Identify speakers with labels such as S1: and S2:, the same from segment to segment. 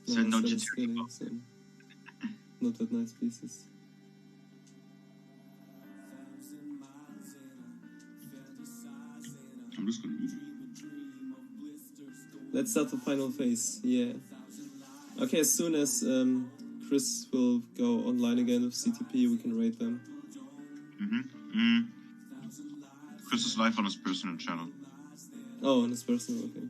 S1: So no GTP.
S2: Not that nice pieces.
S1: I'm just gonna eat it.
S2: Let's start the final phase. Yeah. Okay, as soon as Chris will go online again with CTP, we can rate them.
S1: Chris is live on his personal channel.
S2: Oh, on his personal, okay.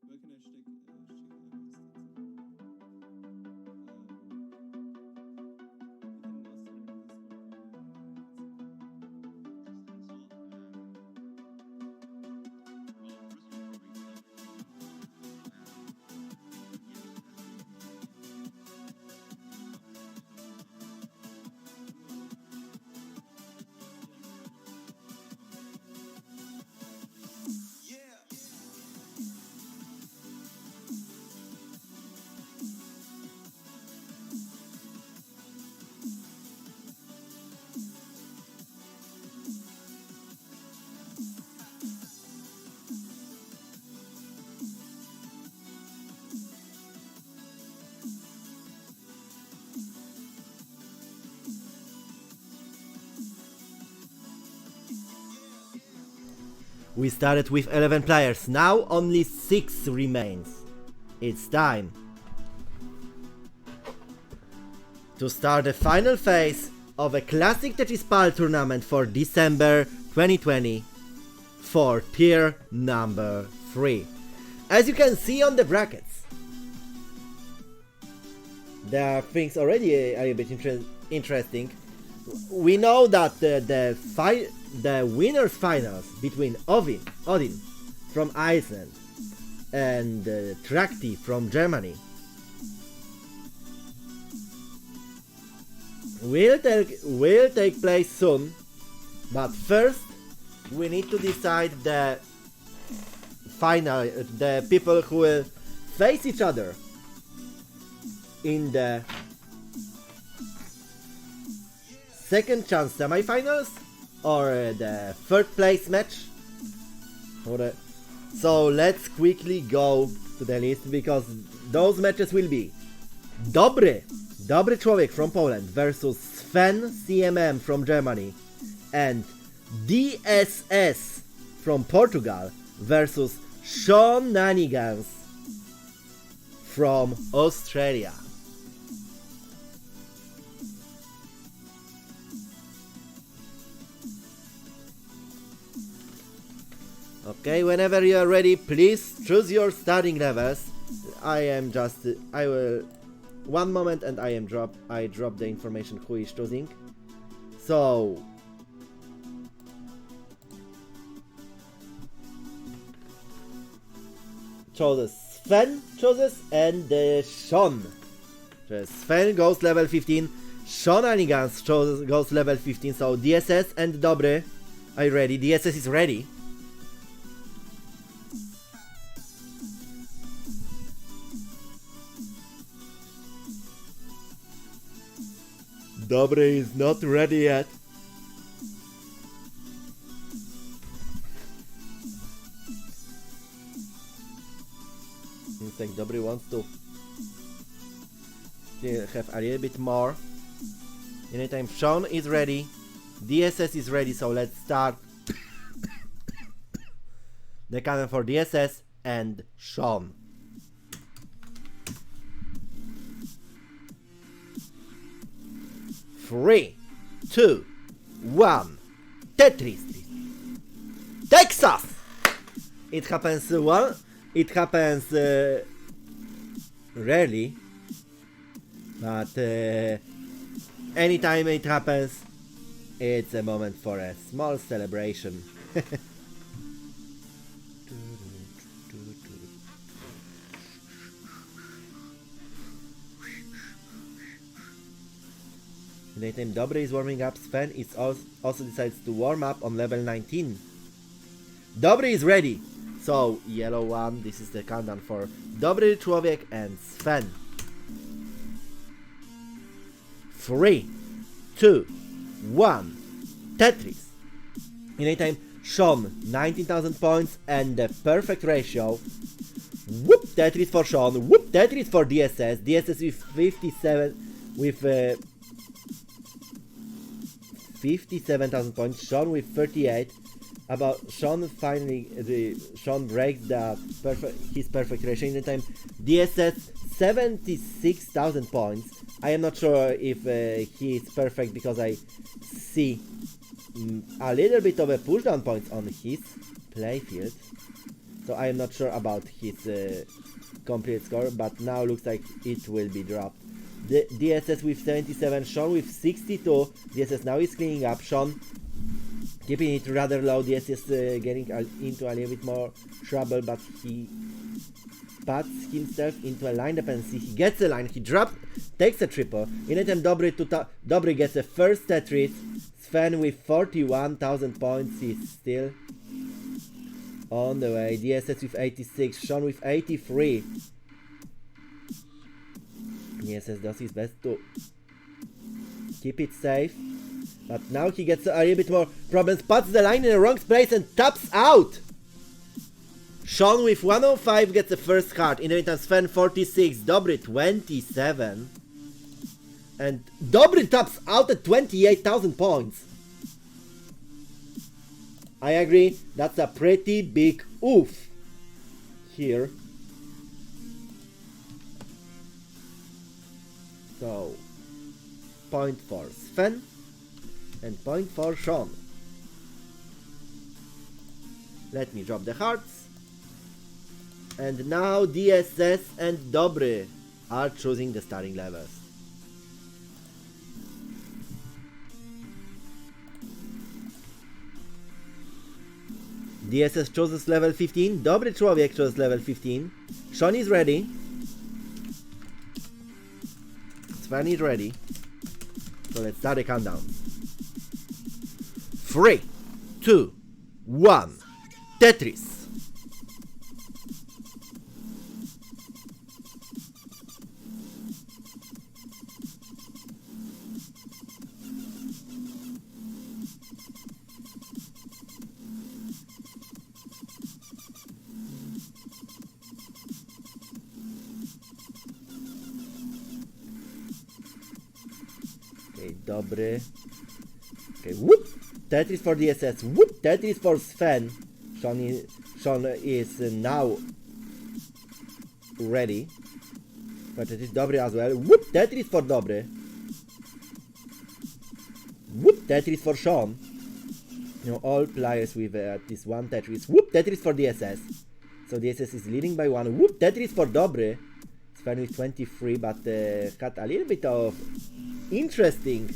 S2: Where can I stick
S3: We started with 11 players, now only 6 remains. It's time to start the final phase of a Classic Tetris PAL tournament for December 2020 for tier number 3. As you can see on the brackets, there are things already a bit interesting. We know that the winners finals between Odin from Iceland and Trakti from Germany will take place soon, but first we need to decide the people who will face each other in the second chance semi-finals or the third place match. So let's quickly go to the list, because those matches will be Double Dobry Człowiek from Poland versus Sven CMM from Germany and DSS from Portugal versus Sean Nanigans from Australia. Okay, whenever you are ready, please choose your starting levels. I will, one moment and I drop the information who is choosing. So, Sven chooses and Sean. So Sven goes level 15, Sean Anigans goes level 15, so DSS and Dobry are ready. DSS is ready. Dobry is not ready yet. I think Dobry wants to have a little bit more. Anytime Sean is ready, DSS is ready, so let's start the cannon for DSS and Sean. Three, two, one. Tetris. Texas. It happens rarely, but anytime it happens, it's a moment for a small celebration. Anytime Dobry is warming up, Sven is also decides to warm up on level 19. Dobry is ready! So, yellow one, this is the countdown for Dobry Człowiek and Sven. 3, 2, 1, Tetris. Anytime Sean, 19,000 points and the perfect ratio. Whoop, Tetris for Sean, whoop, Tetris for DSS. DSS with 57,000 points, Sean with 38. About Sean finally, Sean breaks his perfect ratio in the time. DSS 76,000 points. I am not sure if he is perfect because I see a little bit of a pushdown points on his playfield. So I am not sure about his complete score, but now looks like it will be dropped. The DSS with 77, Sean with 62. DSS now is cleaning up. Sean keeping it rather low. DSS getting into a little bit more trouble, but he puts himself into a line dependency. He gets a line, he takes a triple. In attempt Dobry gets a first Tetris. Sven with 41,000 points is still on the way. DSS with 86, Sean with 83. DSS does his best to keep it safe, but now he gets a little bit more problems, puts the line in the wrong place and taps out. Sean with 105 gets the first card. In the meantime, Sven 46, Dobry 27, and Dobry taps out at 28,000 points. I agree, that's a pretty big oof here. So, point for Sven and point for Sean. Let me drop the hearts. And now DSS and Dobry are choosing the starting levels. DSS chooses level 15, Dobry Człowiek chooses level 15. Sean is ready. Sven is ready. So let's start the countdown. 3, 2, 1. Tetris. Okay, dobry. Okay, whoop! Tetris for DSS. Whoop! Tetris for Sven. Sean is now ready. But Tetris dobry as well. Whoop! Tetris for dobry. Whoop! Tetris for Sean. You know, all players with at least one Tetris. Whoop! Tetris for DSS. So DSS is leading by one. Whoop! Tetris for dobry. Sven with 23, but had a little bit of interesting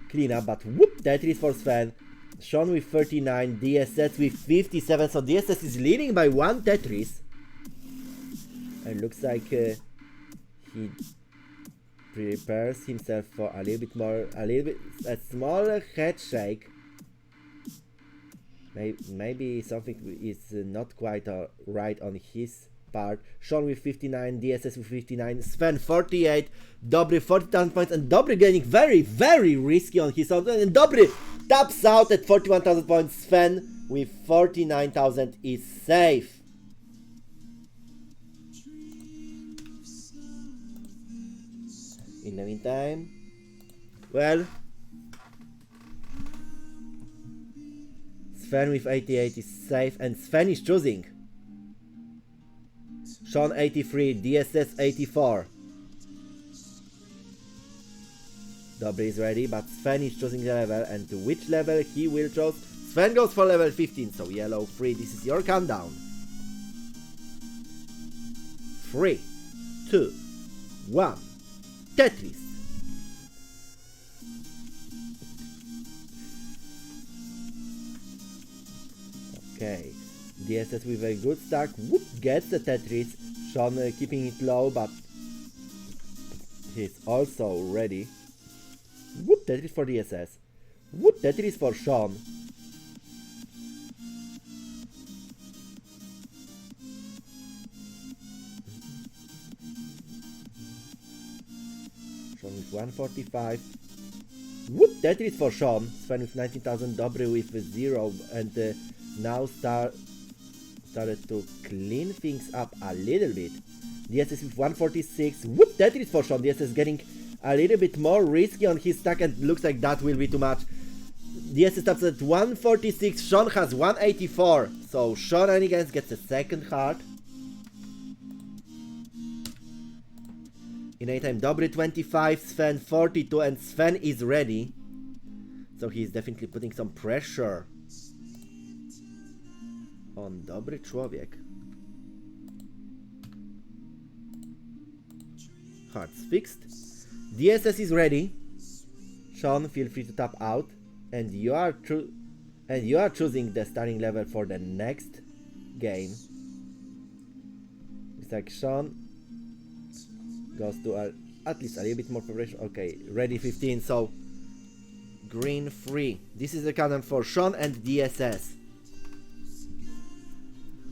S3: cleanup. But whoop! Tetris for Sven. Sean with 39, DSS with 57. So DSS is leading by one Tetris. And looks like he prepares himself for a smaller head shake. Maybe something is not quite right on his part. Sean with 59, DSS with 59, Sven 48, Dobry 40,000 points, and Dobry getting very, very risky on his own. And Dobry taps out at 41,000 points. Sven with 49,000 is safe. In the meantime, well, Sven with 88 is safe, and Sven is choosing. Sean 83, DSS 84. Dobry is ready, but Sven is choosing the level, and to which level he will choose? Sven goes for level 15, so yellow 3, this is your countdown. 3, 2, 1, Tetris. Okay, DSS with a good start. Whoop, gets the Tetris. Sean keeping it low, but he's also ready. Whoop, Tetris for DSS. Whoop, Tetris for Sean. Sean with 145. Whoop, Tetris for Sean. Sven with 19,000. Dobry with 0, and now started to clean things up a little bit. DSS with 146. Whoop, Tetris for Sean. DSS getting a little bit more risky on his stack, and looks like that will be too much. DSS stops at 146. Sean has 184. So Sean again gets a second heart. In A-time, Dobry 25, Sven 42, and Sven is ready. So he's definitely putting some pressure on Dobry Człowiek. Hearts fixed. DSS is ready. Sean, feel free to tap out, and you are choosing the starting level for the next game. It's like Sean goes to at least a little bit more preparation. Okay, ready 15. So green 3. This is the countdown for Sean and DSS.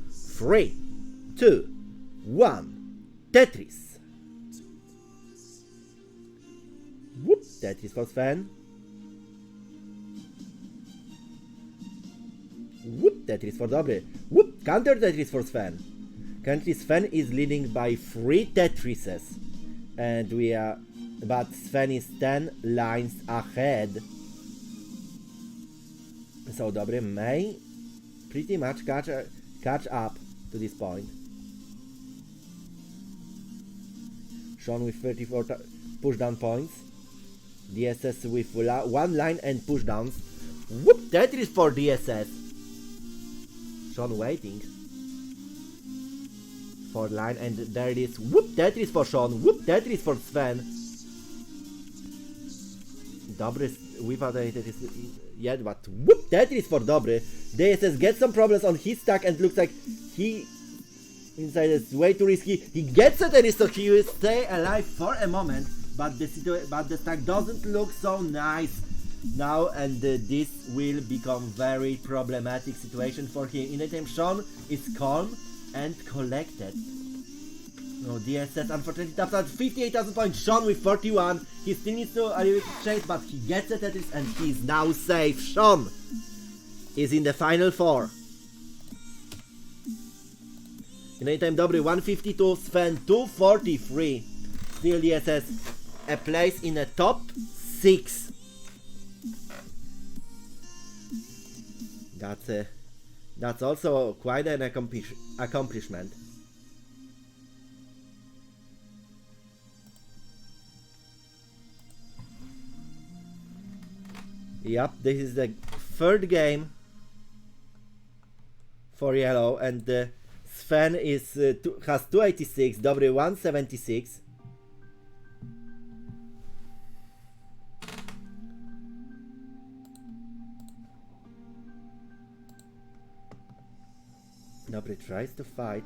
S3: 3, 2, 1, Tetris. Whoop, Tetris for Sven. Whoop, Tetris for Dobry. Whoop, counter Tetris for Sven. Currently Sven is leading by 3 Tetrises. And but Sven is 10 lines ahead. So Dobry may pretty much catch up to this point. Sean with 34 pushdown points. DSS with 1 line and pushdowns. Whoop, Tetris for DSS. Sean waiting for line, and there it is. Whoop, Tetris for Sean. Whoop, Tetris for Sven. Dobry without a Tetris yet, but whoop, Tetris for Dobry. DSS gets some problems on his stack, and looks like he inside is way too risky. He gets a Tetris, so he will stay alive for a moment, but the stack doesn't look so nice now, and this will become very problematic situation for him. In the time, Sean is calm and collected. No, DSS unfortunately taps out 58,000 points. Sean with 41. He still needs to a little bit chase, but he gets the Tetris, and he's now safe. Sean is in the final 4. In the time, Dobry 152, Sven 243. Still DSS a place in the top 286. That's also quite an accomplishment. Yep, this is the third game for yellow, and Sven has 286, Dobry 176. Dobry tries to fight.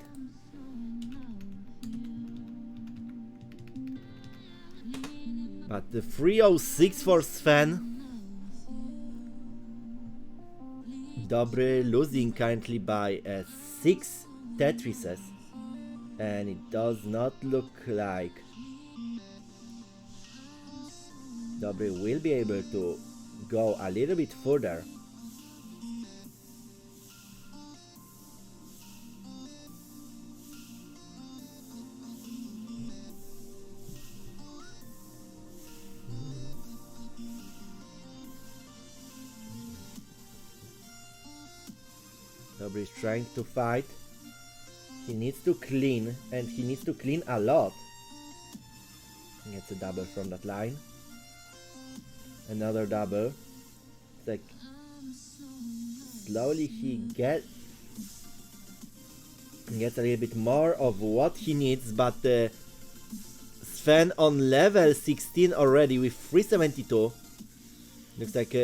S3: But the 306 for Sven. Dobry losing currently by 6 Tetrises, and it does not look like Dobry will be able to go a little bit further. Dobry is trying to fight. He needs to clean, and he needs to clean a lot. He gets a double from that line. Another double. It's like slowly he gets a little bit more of what he needs, but Sven on level 16 already with 372. Looks like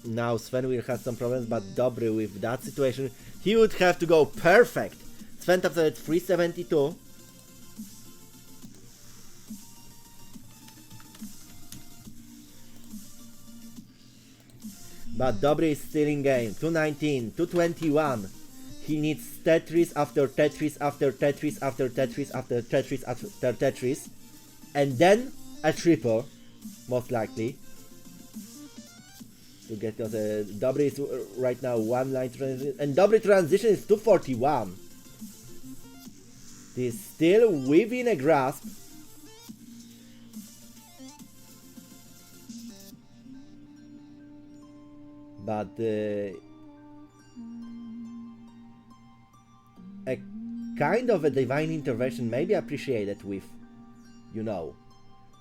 S3: now Sven will have some problems, but Dobry with that situation, he would have to go perfect. Sven taps at 372. But Dobry is still in game. 219, 221. He needs Tetris after Tetris after Tetris after Tetris after Tetris after Tetris. And then a triple, most likely. To get Dobry is right now one line transition, and Dobry transition is 241. He's still within a grasp. But a kind of a divine intervention may be appreciated with, you know,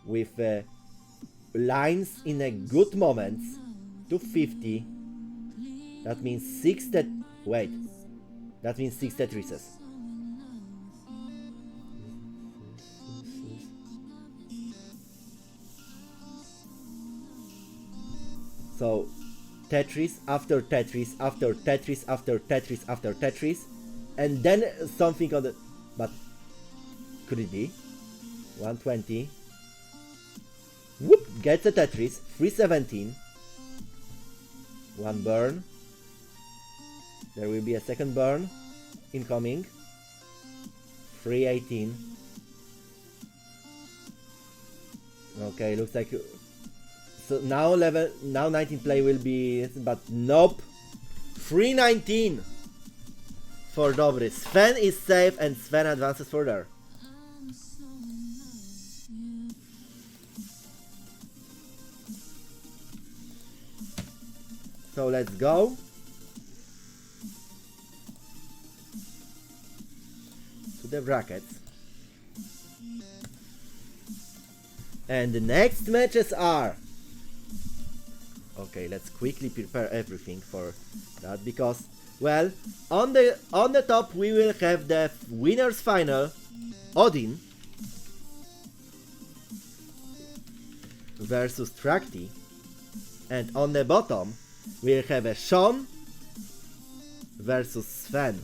S3: with lines in a good moments. 250. That means 6 that means 6 Tetrises. So Tetris after Tetris after Tetris after Tetris after Tetris, and then something on the, but could it be 120? Whoop, gets a Tetris. 317. One burn. There will be a second burn incoming. 318. Okay, looks like so now 19 play will be, but nope. 319 for Dobry. Sven is safe and Sven advances further. So let's go. To the brackets. And the next matches are... Okay, let's quickly prepare everything for that, because, well, on the top we will have the winners final, Odin versus Trakti, and on the bottom we'll have a Sean versus Sven.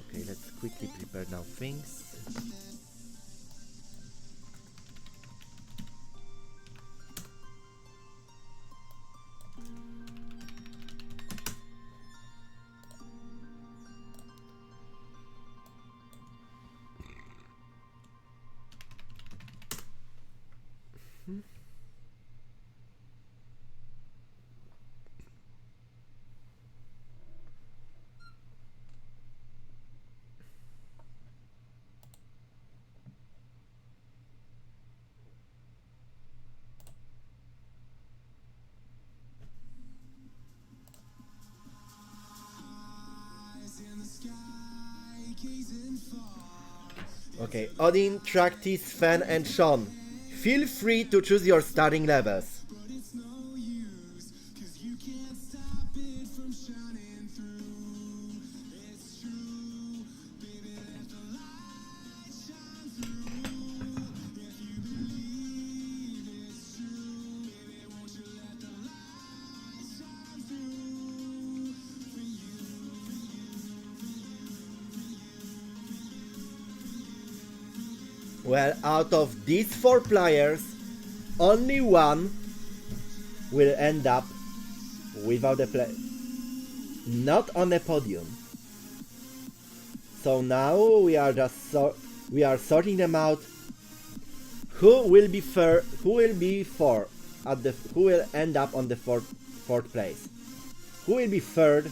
S3: Okay, let's quickly prepare now things. Okay, Odin, Trakti, Sven and Sean. Feel free to choose your starting levels. Well, out of these 4 players, only one will end up without a play, not on a podium. So now we are just sorting them out. Who will be who will end up on the fourth place? Who will be third?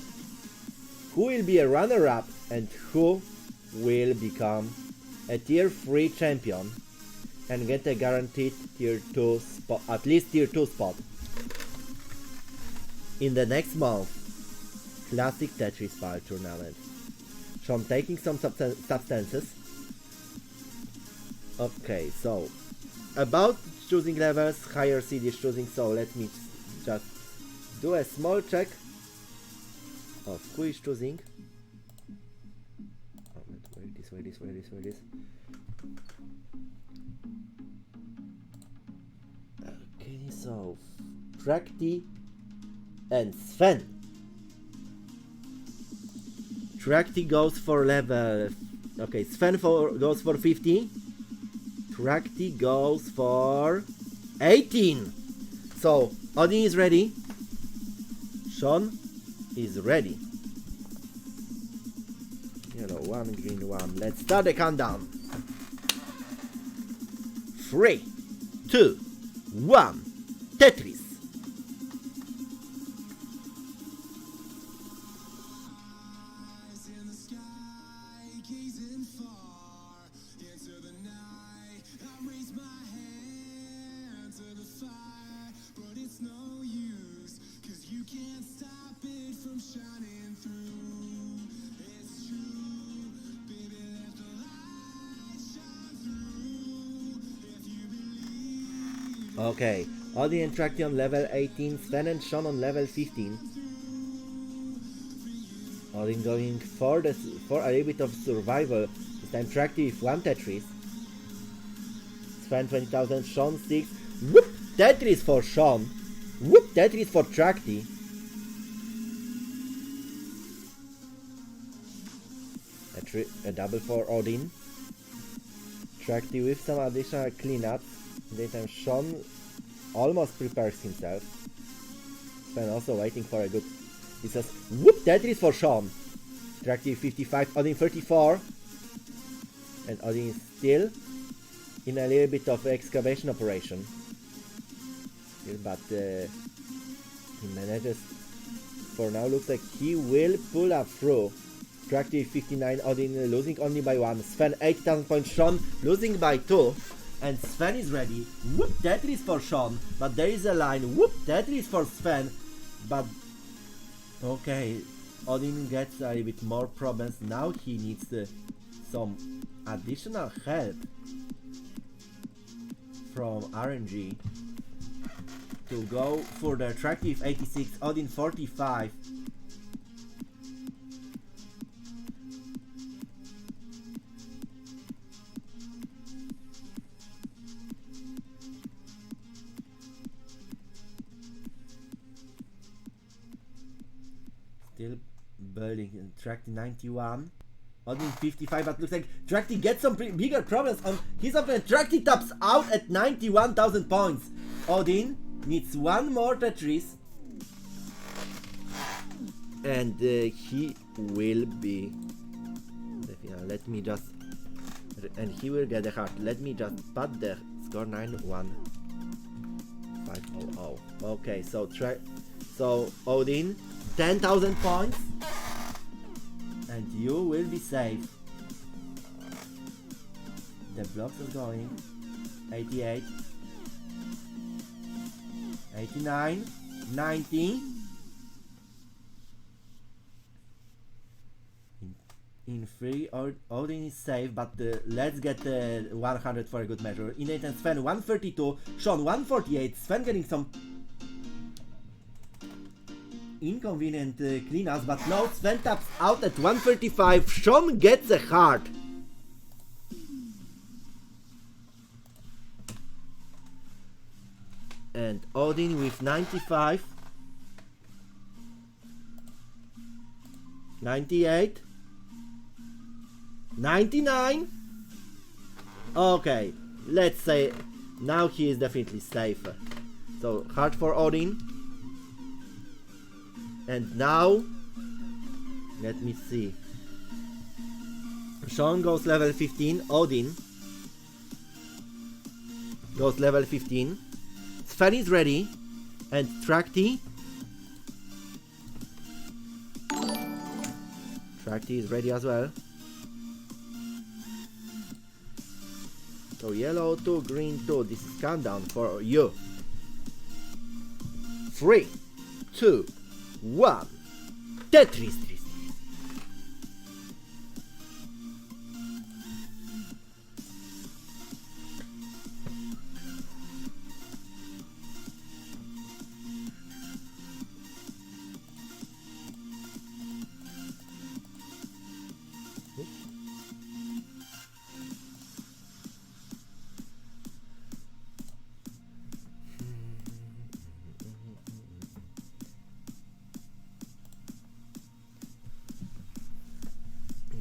S3: Who will be a runner-up? And who will become a tier 3 champion and get a guaranteed tier 2 spot, at least tier 2 spot in the next month Classic Tetris PAL tournament. So I'm taking some substances. Okay, so about choosing levels, higher seed is choosing, so let me just do a small check of who is choosing. Where it is. Okay, so Trakti and Sven. Trakti goes for level. Okay, Sven goes for 50. Trakti goes for 18. So Odin is ready. Sean is ready. Yellow 1, green 1. Let's start the countdown. 3, 2, 1. Tetris. Okay, Odin and Trakti on level 18, Sven and Sean on level 15. Odin going for a little bit of survival. This time Trakti with 1 Tetris. Sven 20,000, Sean 6. Whoop! Tetris for Sean. Whoop! Tetris for Trakti. A double for Odin. Trakti with some additional cleanups. This time Sean almost prepares himself. Sven also waiting for a good... He says, whoop! Tetris for Sean. Trakti 55, Odin 34. And Odin is still in a little bit of excavation operation. But he manages... For now looks like he will pull up through. Trakti 59, Odin losing only by 1. Sven 8,000 points, Sean losing by 2. And Sven is ready. Whoop! Tetris for Sean. But there is a line. Whoop! Tetris for Sven. But... Okay. Odin gets a little bit more problems. Now he needs some additional help from RNG to go for the Trakti 86. Odin 45. Still building. Trakti 91. Odin 55, but looks like Trakti gets some bigger problems on his opponent. Trakti tops out at 91,000 points. Odin needs 1 more Tetris. And he will be... Let me just... And he will get a heart. Let me just put the score 91500. Okay, so Odin, 10,000 points. And you will be safe. The blocks are going. 88. 89. 90. in 3, Odin is safe, but let's get 100 for a good measure. In 8 and Sven 132, Sean 148, Sven getting some inconvenient cleanups, but no, Sven taps out at 135, Sean gets a heart. And Odin with 95, 98, 99. Okay, let's say now he is definitely safe. So hard for Odin. And now let me see. Sean goes level 15. Odin goes level 15. Sven is ready. And Trakti. Trakti is ready as well. So yellow 2, green 2. This is countdown for you. 3, 2, 1. Tetris.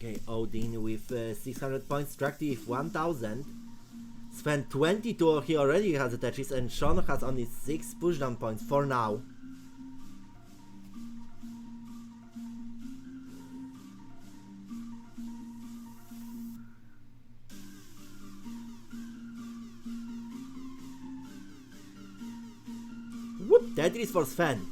S3: Okay, Odin with 600 points, Trakti with 1000. Sven 22, he already has a Tetris, and Sean has only 6 pushdown points for now. Whoop, Tetris for Sven.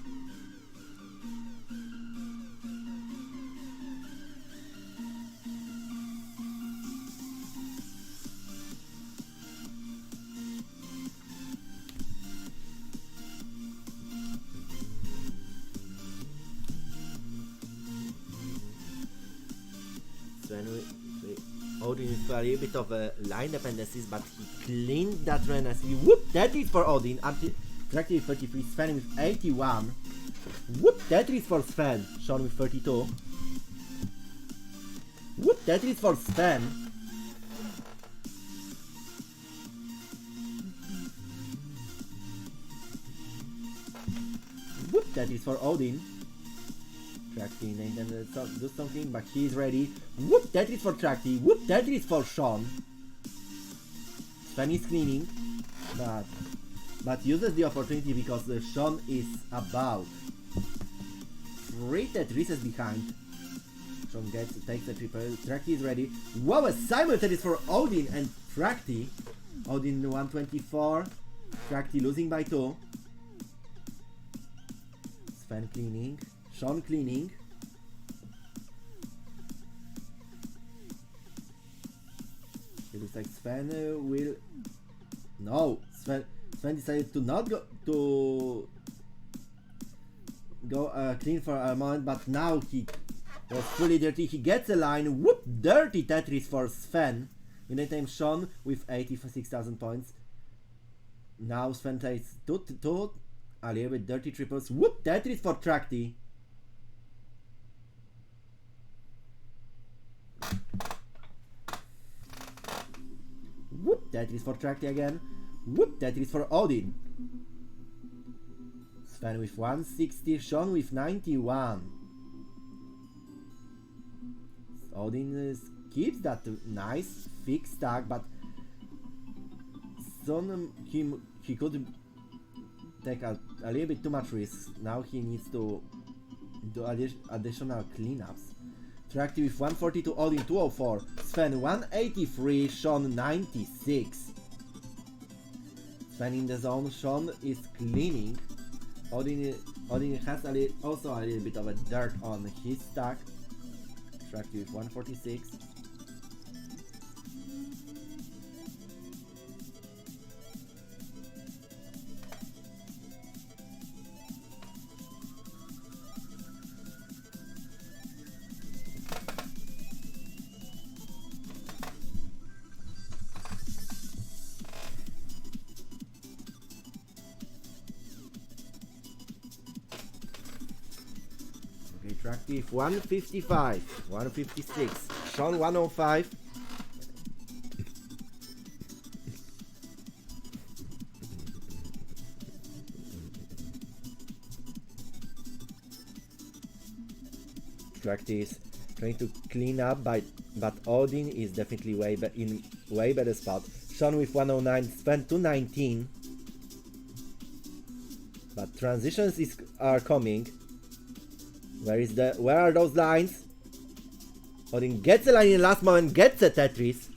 S3: Odin with a little bit of line dependencies, but he cleaned that redundancy. Whoop, Tetris for Odin. Trakti with 33, Sven with 81. Whoop, Tetris for Sven. Sean with 32. Whoop, Tetris for Sven. Whoop, Tetris for Odin. Trakti ain't gonna do something, but he's ready. Whoop, Tetris for Trakti. Whoop, Tetris for Sean. Sven is cleaning, but uses the opportunity because Sean is about 3 Tetrises behind. Sean takes the triple. Trakti is ready. Wow, a simultaneous for Odin and Trakti. Odin 124. Trakti losing by 2. Sven cleaning. Sean cleaning. It looks like Sven will... No! Sven decided to not go clean for a moment, but now he was fully dirty. He gets a line. Whoop! Dirty Tetris for Sven. In the time, Sean with 86,000 points. Now Sven takes two a little bit dirty triples. Whoop! Tetris for Trakti. Whoop, Tetris for Trakti again. Whoop, Tetris for Odin. Sven with 160, Sean with 91. Odin keeps that nice fixed stack, but soon he could take a little bit too much risk. Now he needs to do additional cleanups. Trakti with 142, Odin 204, Sven 183, Sean 96. Sven in the zone, Sean is cleaning. Odin has also a little bit of a dirt on his stack. Trakti with 146. Attractive 155, 156, Sean 105. Attractive trying to clean up, but Odin is definitely in way better spot. Sean with 109, Sven 219. But transitions are coming. Where are those lines? Odin gets a line in the last moment, gets a Tetris.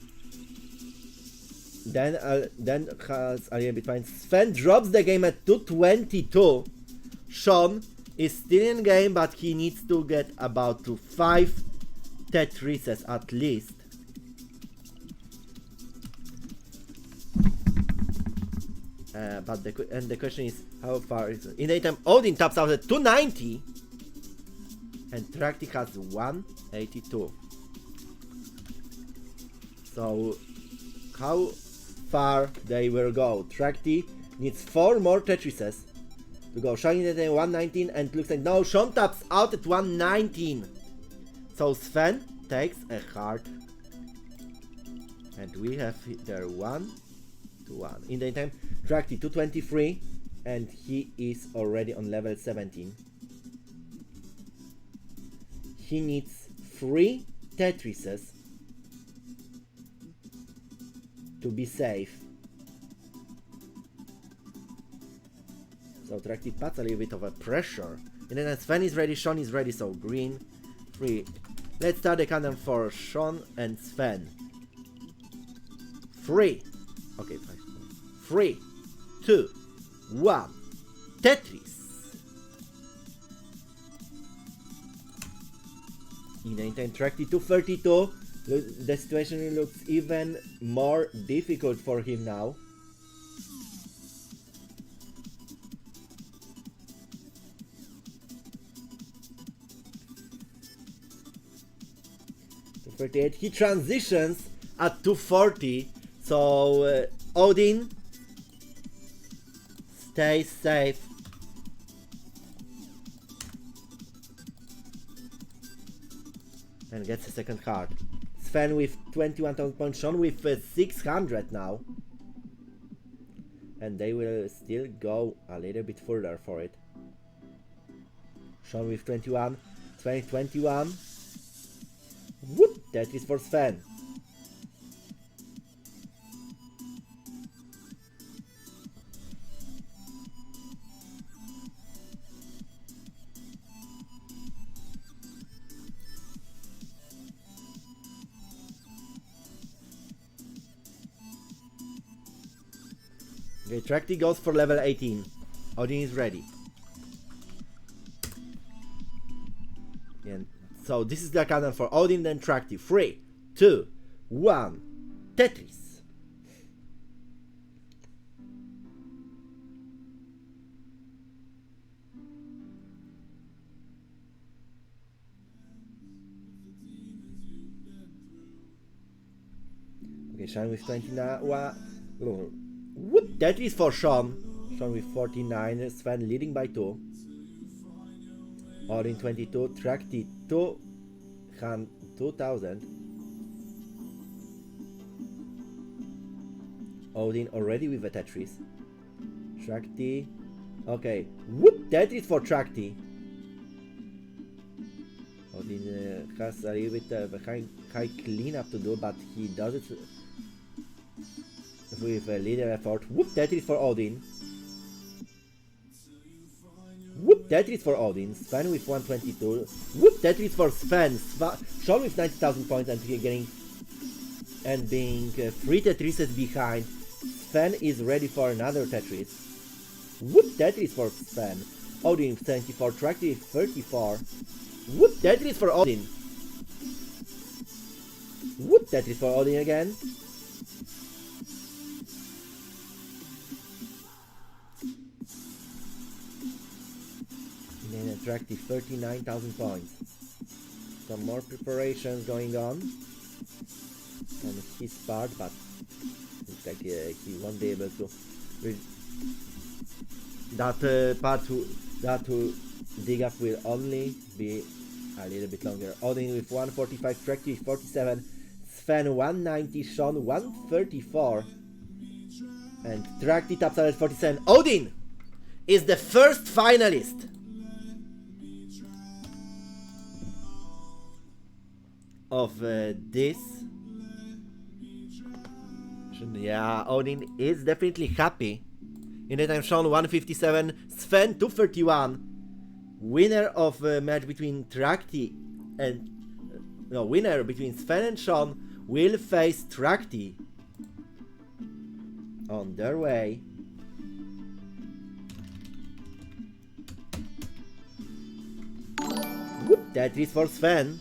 S3: Then has a little bit fine. Sven drops the game at 222. Sean is still in game, but he needs to get about to 5 Tetrises at least. But the question is, how far is it? In the meantime, Odin taps out at 290. And Trakti has 182. So, how far they will go? Trakti needs 4 more Tetrises to go. Shiny at 119, and looks like no, Sean taps out at 119. So Sven takes a heart. And we have there 1 to 1. In the meantime, Trakti 223, and he is already on level 17. He needs 3 Tetrises to be safe. So Trakti puts a little bit of a pressure. And then Sven is ready, Sean is ready, so green, 3. Let's start the countdown for Sean and Sven. 3. Okay, 5. 3, 2, 1. Tetris. In the meantime, Trakti 232. The situation looks even more difficult for him now. He transitions at 240, so Odin stays safe. And gets a second card. Sven with 21,000 points, Sean with 600 now. And they will still go a little bit further for it. Sean with 21, Sven with 21. Whoop! That is for Sven. Okay, Trakti goes for level 18. Odin is ready. And so this is the countdown for Odin, then Trakti. 3, 2, 1. Tetris. Okay, Sean with 29. Whoop, Tetris for Sean. Sean with 49. Sven leading by 2. Odin 22. Trakti 2000. Odin already with a Tetris. Trakti. Okay. Whoop! Tetris for Trakti. Odin has a little bit of a high cleanup to do, but he does it with a little effort. Whoop! Tetris for Odin. Whoop! Tetris for Odin. Sven with 122. Whoop! Tetris for Sven. Sean with 90,000 points and getting and being 3 Tetrises behind. Sven is ready for another Tetris. Whoop! Tetris for Sven. Odin with 74. Trakti 34. Whoop! Tetris for Odin. Whoop! Tetris for Odin again. And attractive 39,000 points. Some more preparations going on his part, but looks like he won't be able to. That part to dig up will only be A little bit longer. Odin with 145, Trakti with 47, Sven 190, Sean 134, and Trakti taps out at 47. Odin is the first finalist of this. Yeah, Odin is definitely happy. In the time, Sean 157, Sven 231. Winner of a match between Trakti and winner between Sven and Sean will face Trakti on their way. Whoop, Tetris for Sven.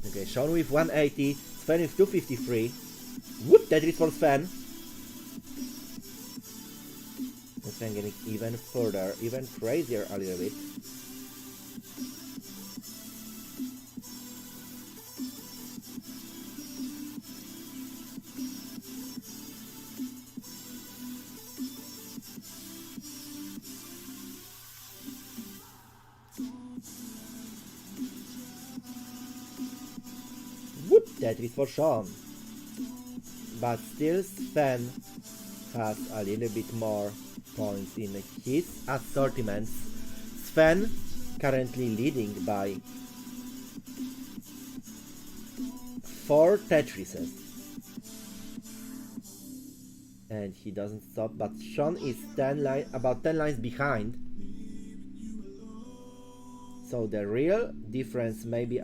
S3: Okay, Sean with 180, Sven with 253. Whoop, Tetris for Sven. Sven getting even further, even crazier a little bit. Tetris for Sean, but still Sven has a little bit more points in his assortments. Sven currently leading by 4 Tetrises, and he doesn't stop, but Sean is about 10 lines behind. So the real difference may be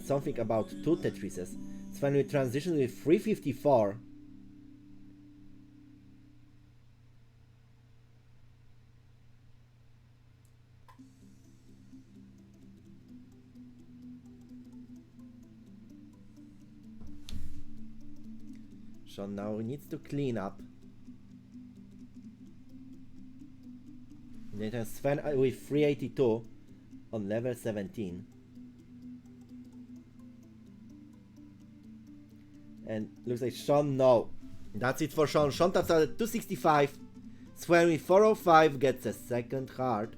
S3: something about 2 Tetrises. Sven will transition with 354. Sean now needs to clean up. Then Sven with 382 on level 17. And looks like Sean, no. That's it for Sean. Sean taps out at 265. Sven with 405 gets a second heart.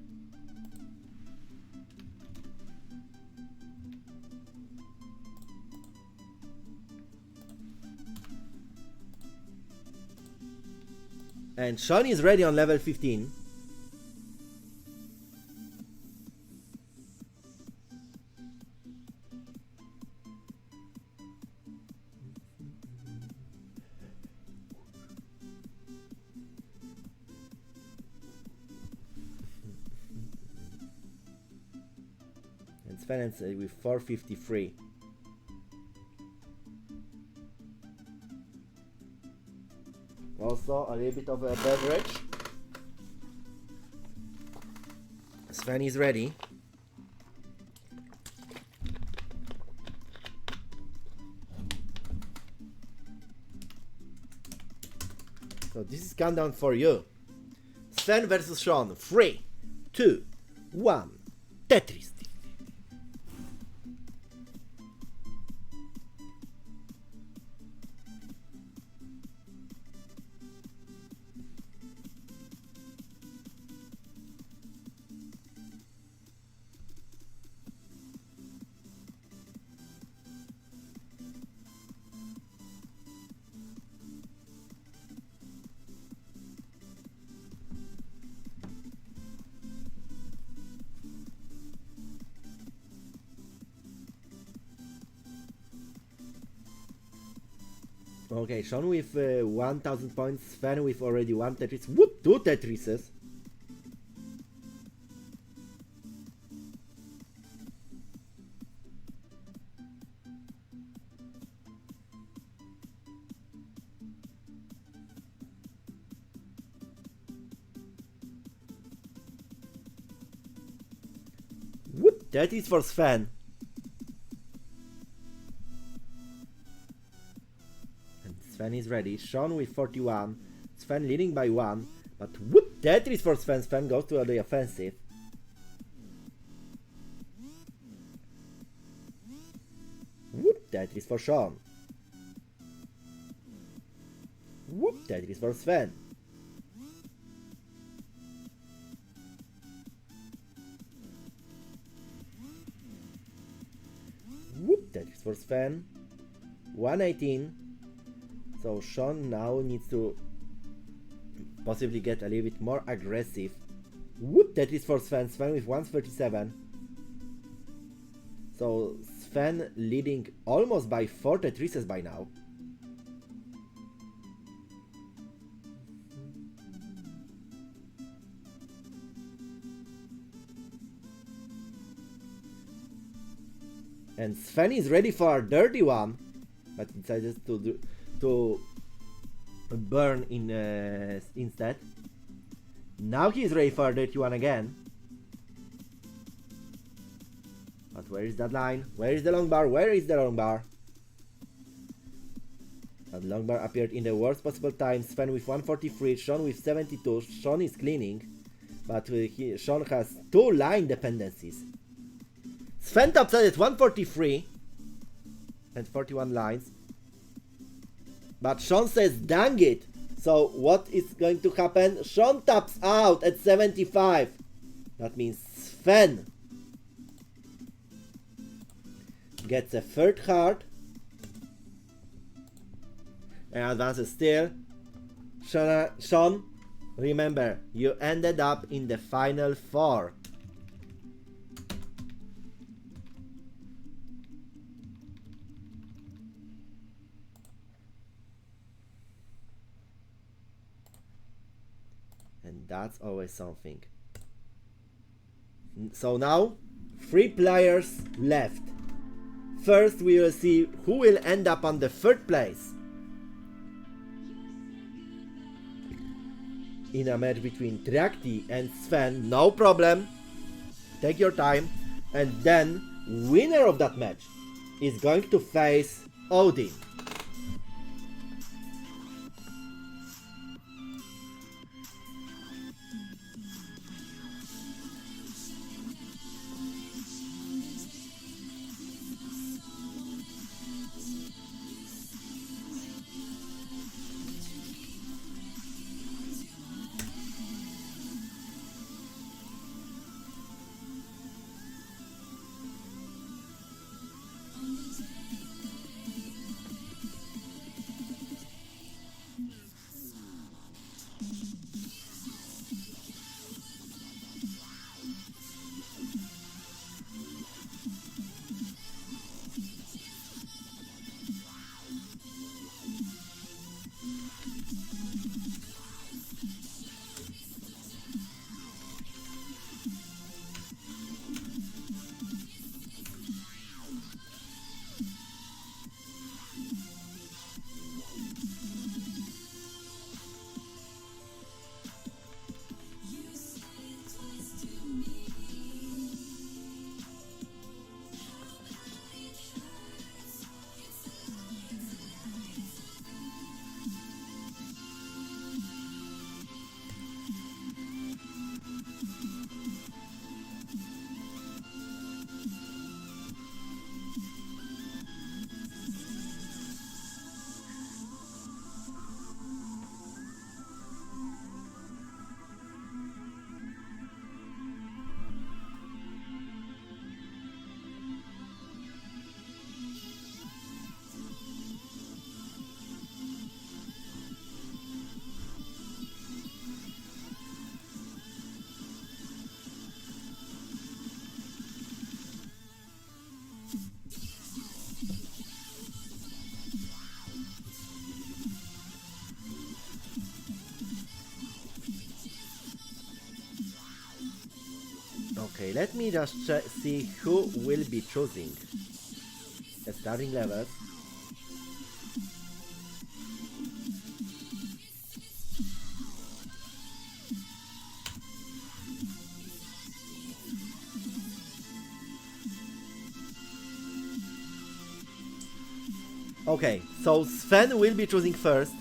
S3: And Sean is ready on level 15. And Sven with 453. Also a little bit of a beverage. Sven is ready. So this is countdown for you. Sven versus Sean. 3, 2, 1. Tetris. Okay, Sean with 1000 points, Sven with already 1 Tetris. Whoop, 2 Tetrises. Whoop, that is for Sven. Sven is ready. Sean with 41. Sven leading by 1. But whoop, Tetris for Sven. Sven goes to the offensive. Whoop, Tetris for Sean. Whoop, Tetris for Sven. Whoop, Tetris for Sven. 118. So Sean now needs to possibly get a little bit more aggressive. Whoop, Tetris for Sven. Sven with 137. So Sven leading almost by 4 Tetrises by now. And Sven is ready for a dirty one, but decided to burn in instead. Now he is ready for a dirty one again. But where is that line? Where is the long bar? Where is the long bar? And long bar appeared in the worst possible time. Sven with 143, Sean with 72. Sean is cleaning, but Sean has 2 line dependencies. Sven tops out at 143 and 41 lines. But Sean says, dang it! So what is going to happen? Sean taps out at 75. That means Sven gets a third card and advances still. Sean, remember, you ended up in the final 4. And that's always something. So now, 3 players left. First we will see who will end up on the 3rd place in a match between Trakti and Sven. No problem, take your time. And then winner of that match is going to face Odin. Okay, let me just see who will be choosing the starting levels. Okay, so Sven will be choosing first.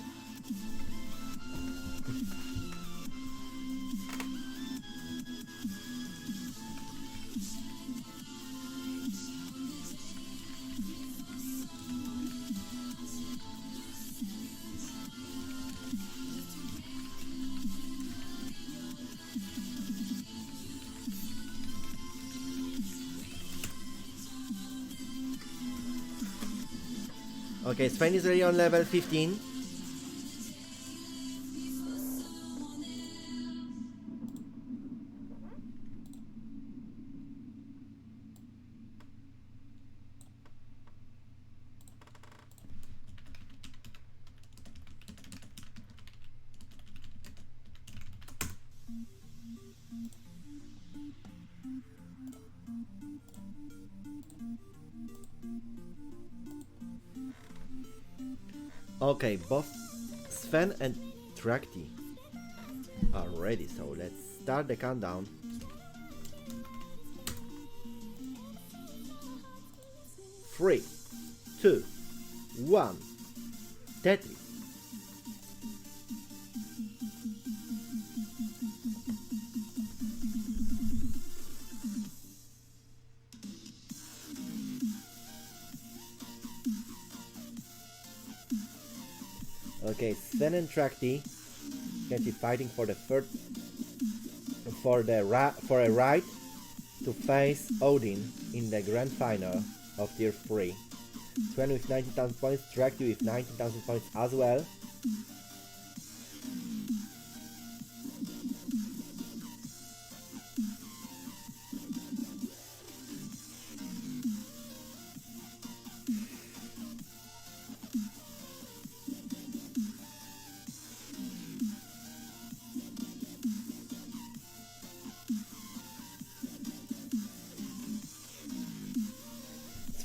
S3: Okay, Sven is already on level 15. Okay, both Sven and Trakti are ready, so let's start the countdown. Three, two, one. Tetris. Okay, Sven and Trakti can be fighting for the for a right to face Odin in the grand final of tier 3. Sven with 19,000 points, Trakti with 19,000 points as well.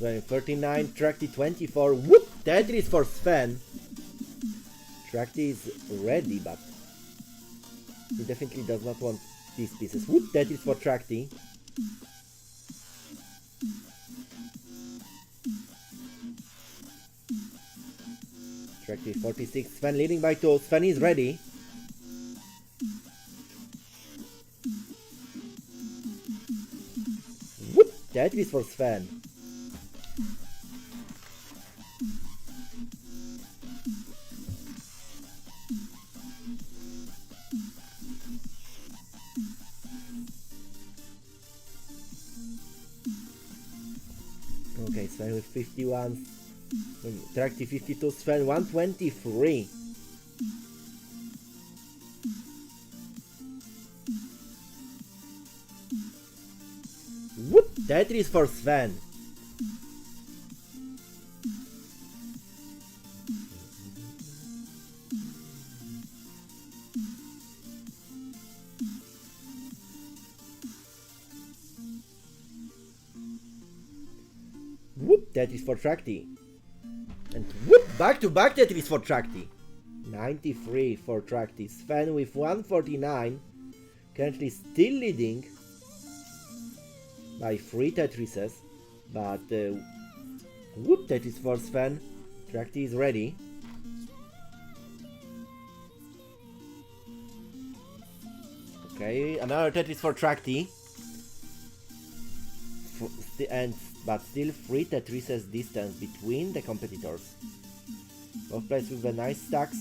S3: Sven 39, Trakti 24. Whoop! Tetris for Sven. Trakti is ready, but he definitely does not want these pieces. Whoop! Tetris for Trakti. Trakti 46. Sven leading by 2. Sven is ready. Whoop! Tetris for Sven. Okay, Sven with 51, Trakti 52, Sven 123. Whoop! Tetris for Sven. Whoop! Tetris for Trakti. And whoop! Back to back Tetris for Trakti. 93 for Trakti. Sven with 149. Currently still leading by 3 Tetrises. But whoop! Tetris for Sven. Trakti is ready. Okay, another Tetris for Trakti. But still 3 Tetrises distance between the competitors. Both players with the nice stacks.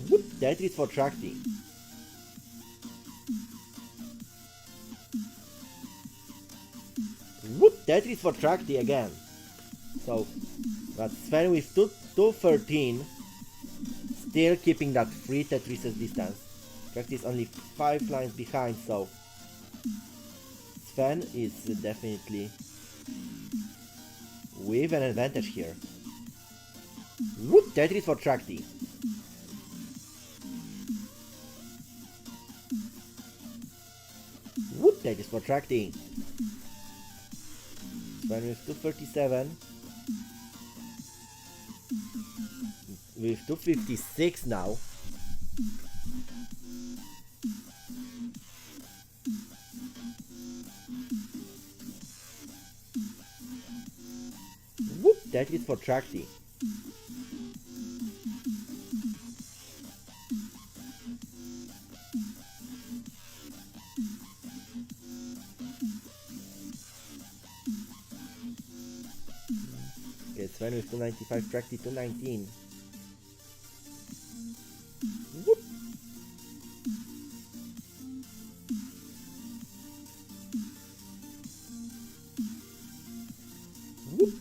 S3: Whoop! Tetris for Trakti. Whoop! Tetris for Trakti again. So, but Sven with 213, still keeping that 3 Tetrises distance. Trakti is only 5 lines behind, so Sven is definitely with an advantage here. Whoop! Tetris for Trakti. Whoop! Tetris for Trakti. Sven with 237. With 256 now. Whoop! Tetris for Trakti. Sven with 295, Tracty 219. Whoop. Whoop.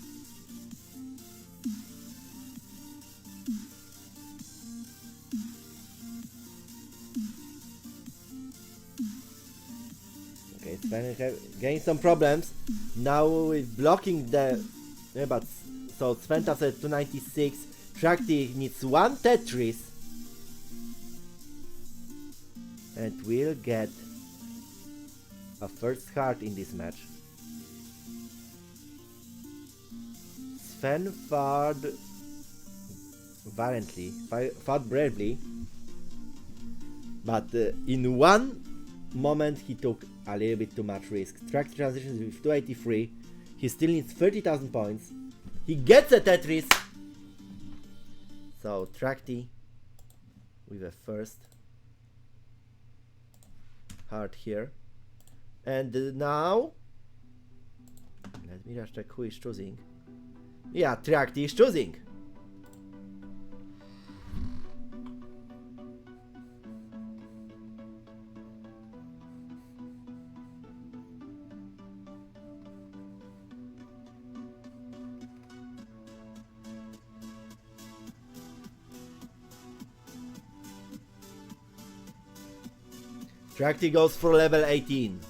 S3: Okay, Sven getting some problems now with blocking the. Yeah, but so Sven taps at 296. Tracty needs one Tetris and will get a first heart in this match. Sven fought valiantly, fought bravely, but in one moment he took a little bit too much risk. Tracty transitions with 283. He still needs 30,000 points. He gets a Tetris. So Tracty with a first heart here. And now let me just check who is choosing. Yeah, Tracty is choosing. Tracty goes for level 18.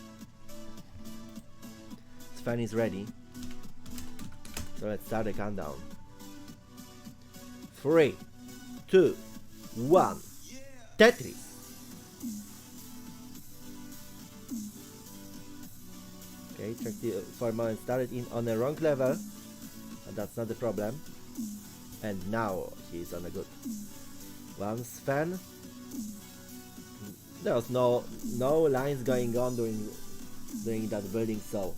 S3: Sven is ready. So let's start the countdown. 3, 2, 1. Tetris. Okay, Tracty for a moment started in on the wrong level, but that's not the problem. And now he's on a good one. Sven. There's no lines going on during that building, so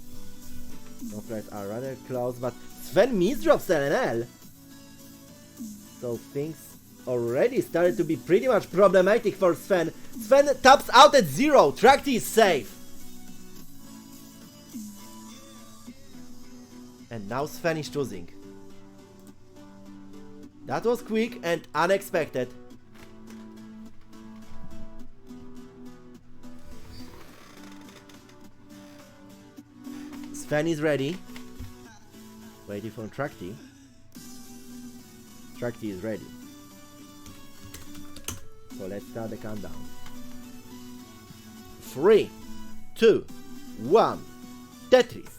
S3: both players are rather close, but Sven misdrops LNL, so things already started to be pretty much problematic for Sven. Sven taps out at 0, Tracty is safe. And now Sven is choosing. That was quick and unexpected. Sven is ready. Waiting for Tracty. Tracty is ready. So let's start the countdown. 3, 2, 1. Tetris.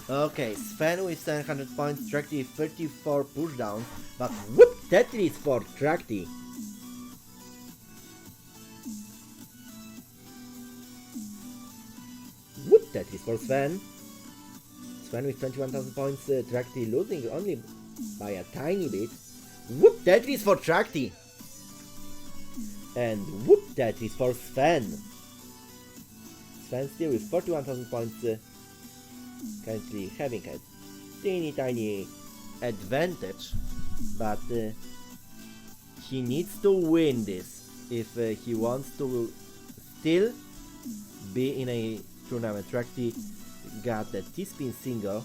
S3: Okay, Sven with 700 points, Tracty 34 pushdowns, but whoop, Tetris for Tracty. Whoop, Tetris for Sven. Sven with 21,000 points, Tracty losing only by a tiny bit. Whoop, Tetris for Tracty. And whoop, Tetris for Sven. Sven still with 41,000 points. Currently having a teeny tiny advantage, but he needs to win this if he wants to still be in a tournament. Tracty got the T-spin single.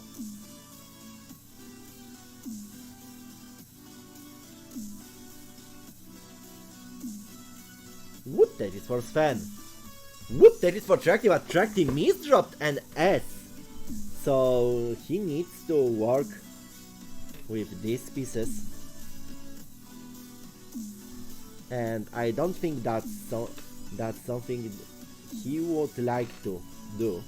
S3: Whoop, that is for Sven. Whoop, that is for Tracty, but Tracty misdropped an S. So he needs to work with these pieces, and I don't think that's something he would like to do.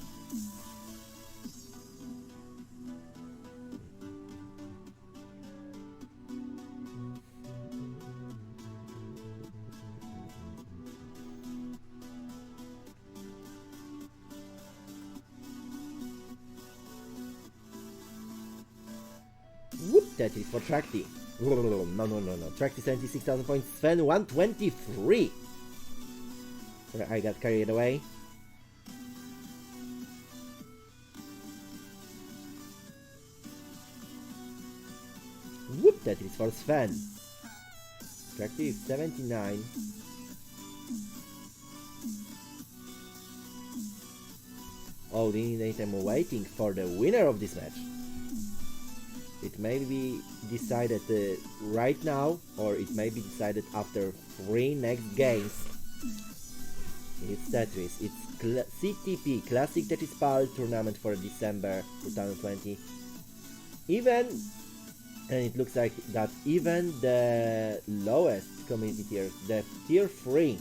S3: That is for Tracty. No. Tracty 76,000 points. Sven 123. I got carried away. Whoop, that is for Sven. Tractive is 79. Oh, I'm waiting for the winner of this match. It may be decided right now, or it may be decided after 3 next games. It's Tetris. It's CTP, Classic Tetris PAL tournament for December 2020. And it looks like that even the lowest community tier, the tier 3,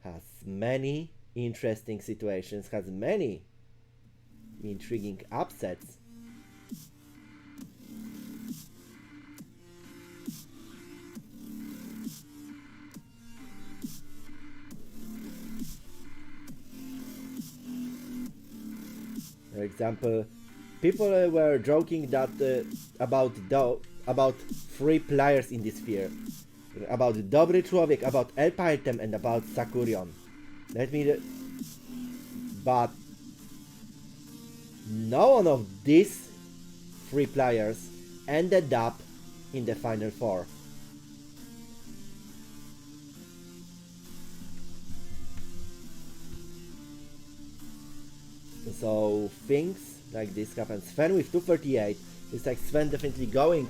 S3: has many interesting situations, has many intriguing upsets. For example, people were joking that about 3 players in this sphere, about Dobry Człowiek, about Elpaitem, and about Sakurion. But no one of these 3 players ended up in the final 4. So things like this happen. Sven with 238. It's like Sven definitely going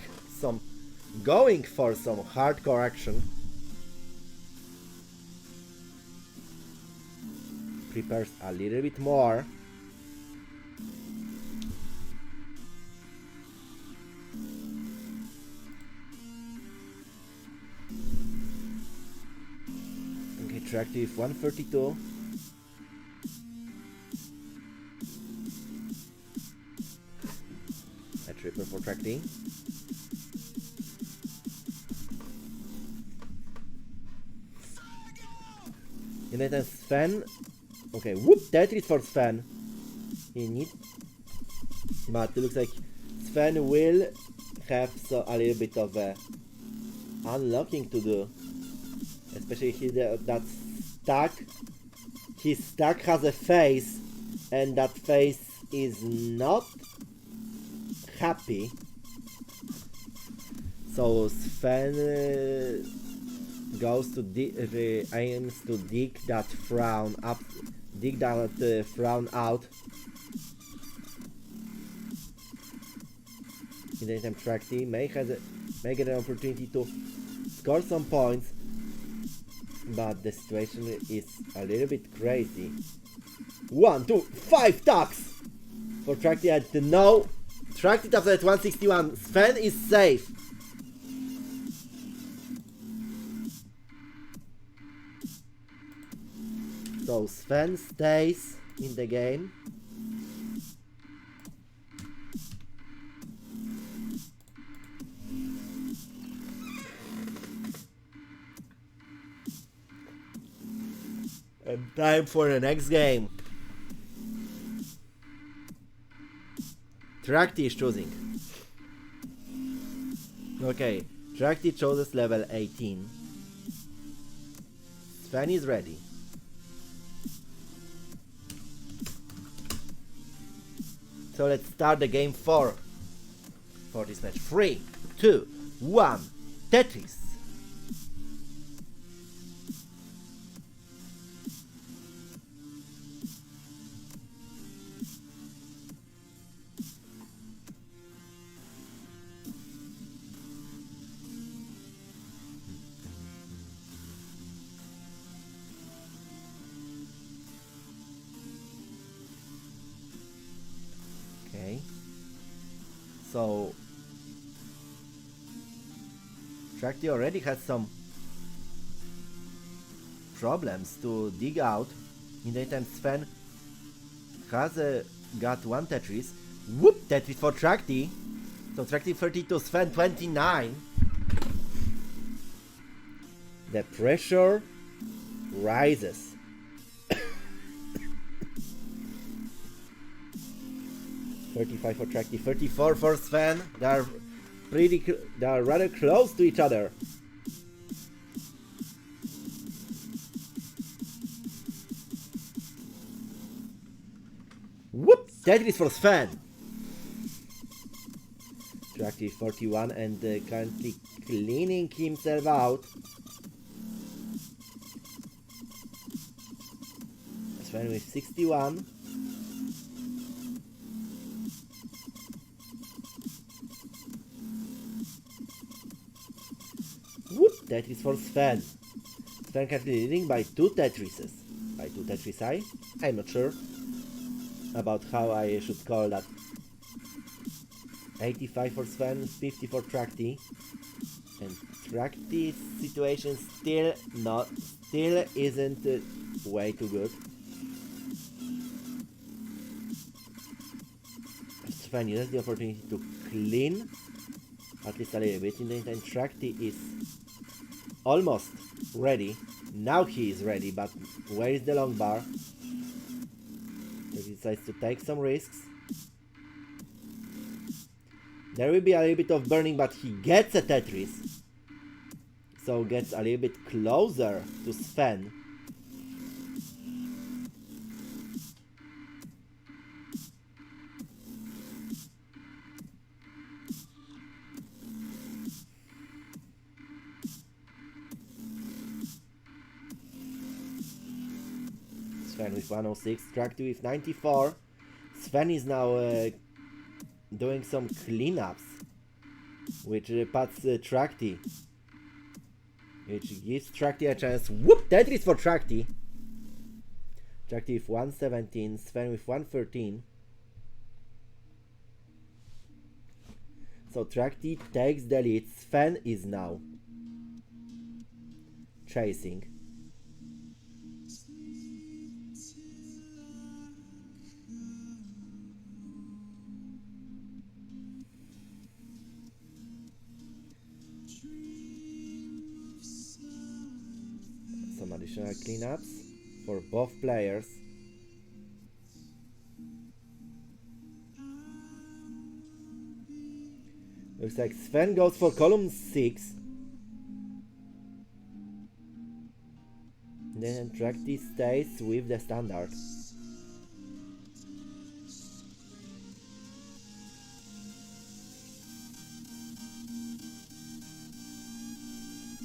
S3: for some hardcore action. Prepares a little bit more. Okay, Tractive 132. Triple for tracking. And then Sven. Okay, whoop, Tetris for Sven. He needs, but it looks like Sven will have a little bit of unlocking to do. Especially that stack. His stack has a face, and that face is not happy. So Sven goes to aims to dig that frown up, dig that frown out. In the time Tracty may get an opportunity to score some points, but the situation is a little bit crazy. 1, 2, 5 tacks for Tracty at the no. Tracked it after that 161. Sven is safe. So Sven stays in the game. And time for the next game. Tracty is choosing. Okay, Tracty chooses level 18. Sven is ready. So let's start the game 4 for this match. 3, 2, 1, Tetris. So Tracty already has some problems to dig out. In the time Sven has got 1 Tetris. Whoop! Tetris for Tracty. So Tracty 32, Sven 29. The pressure rises. 35 for Tracty, 34 for Sven. They are rather close to each other. Tetris for Sven. Attractive 41 and currently cleaning himself out. Sven with 61. Whoop! Tetris for Sven. Sven currently leading by 2 Tetrises. By 2 Tetris. I'm not sure about how I should call that. 85 for Sven, 50 for Trakti. And Trakti's situation still isn't way too good. Sven uses the opportunity to clean at least a little bit. In the meantime, Trakti is almost ready. Now he is ready, but where is the long bar? So he decides to take some risks. There will be a little bit of burning, but he gets a Tetris. So gets a little bit closer to Sven. Sven with 106, Trakti with 94. Sven is now doing some cleanups, which puts Trakti, which gives Trakti a chance. Whoop! Tetris for Trakti. Trakti with 117, Sven with 113. So Trakti takes the lead. Sven is now chasing. Some additional cleanups for both players. Looks like Sven goes for column 6. Then Trakti stays with the standard.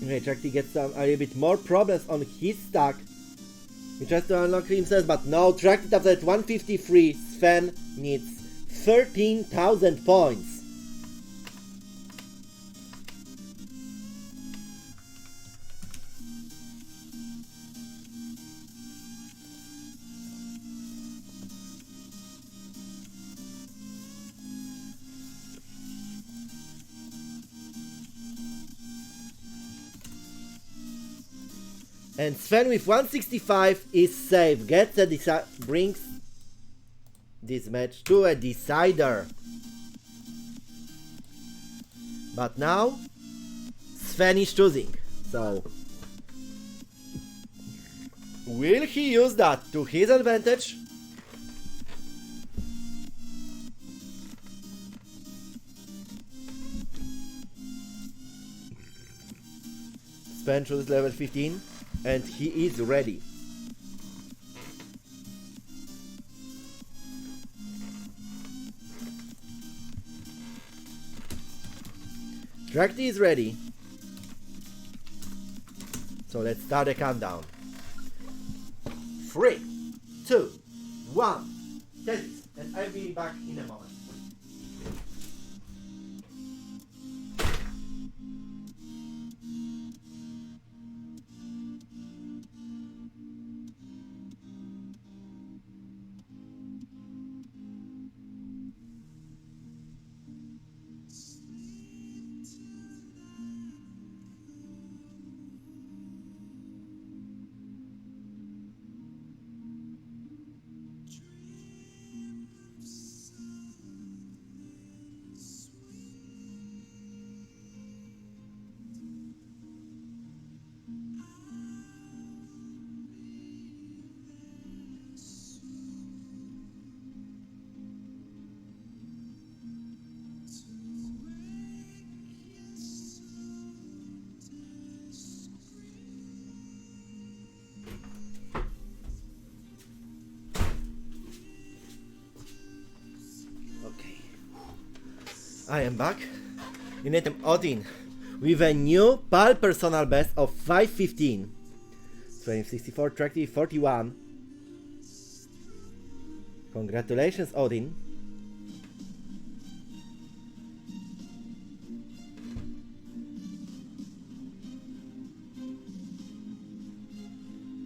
S3: Okay, Trakti gets a little bit more problems on his stack. He tries to unlock himself, but no, Trakti taps at 153. Sven needs 13,000 points. And Sven with 165 is safe, gets a brings this match to a decider. But now Sven is choosing, so will he use that to his advantage? Sven chooses level 15. And he is ready. Trakti is ready. So let's start the countdown. 3, 2, 1. Tetris. And I'll be back in a moment. I am back. In item Odin with a new PAL personal best of 515. 2064 track 41. Congratulations, Odin.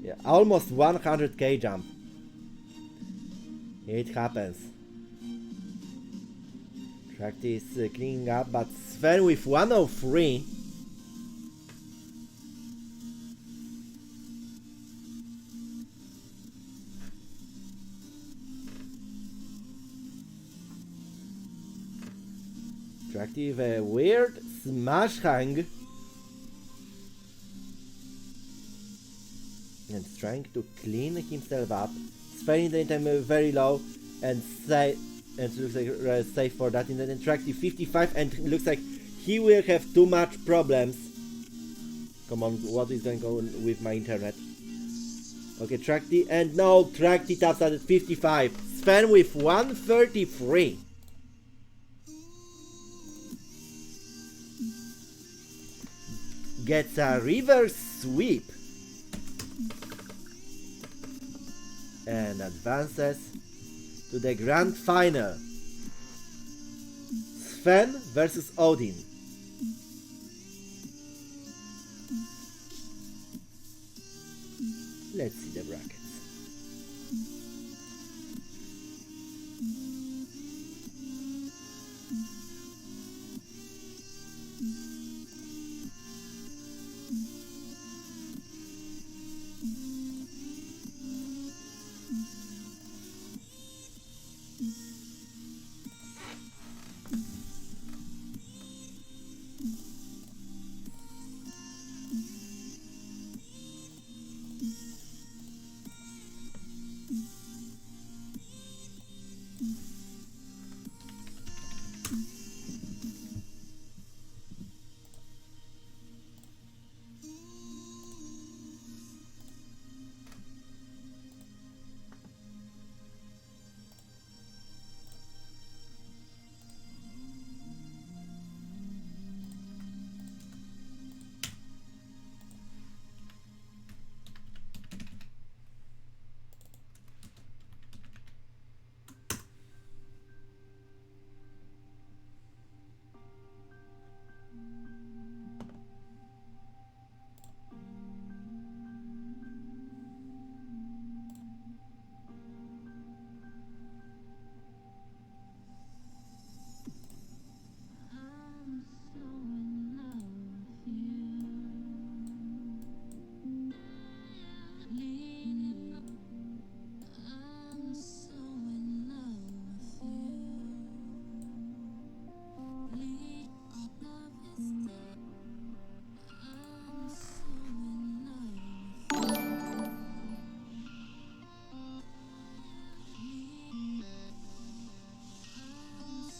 S3: Yeah, almost 100k jump. It happens. Track is cleaning up, but Sven with 103. Attractive, a weird smash hang. And trying to clean himself up. Sven in the meantime very low and looks like safe for that. In the attractive 55 and looks like he will have too much problems. Come on, what is going on with my internet? Okay, track D and no, track D taps at 55. Sven with 133. Gets a reverse sweep and advances to the grand final. Sven versus Odin. Let's see the brackets.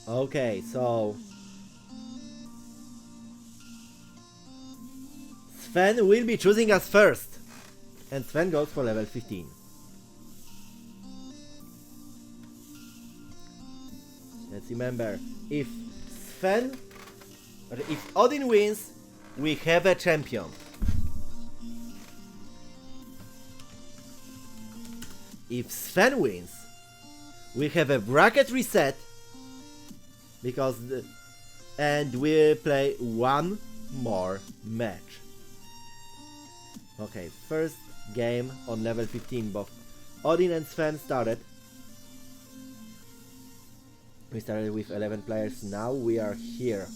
S3: Okay, so Sven will be choosing us first, and Sven goes for level 15. Let's remember, if Odin wins, we have a champion. If Sven wins, we have a bracket reset. And we'll play one more match. Okay, first game on level 15. Both Odin and Sven started. We started with 11 players. Now we are here.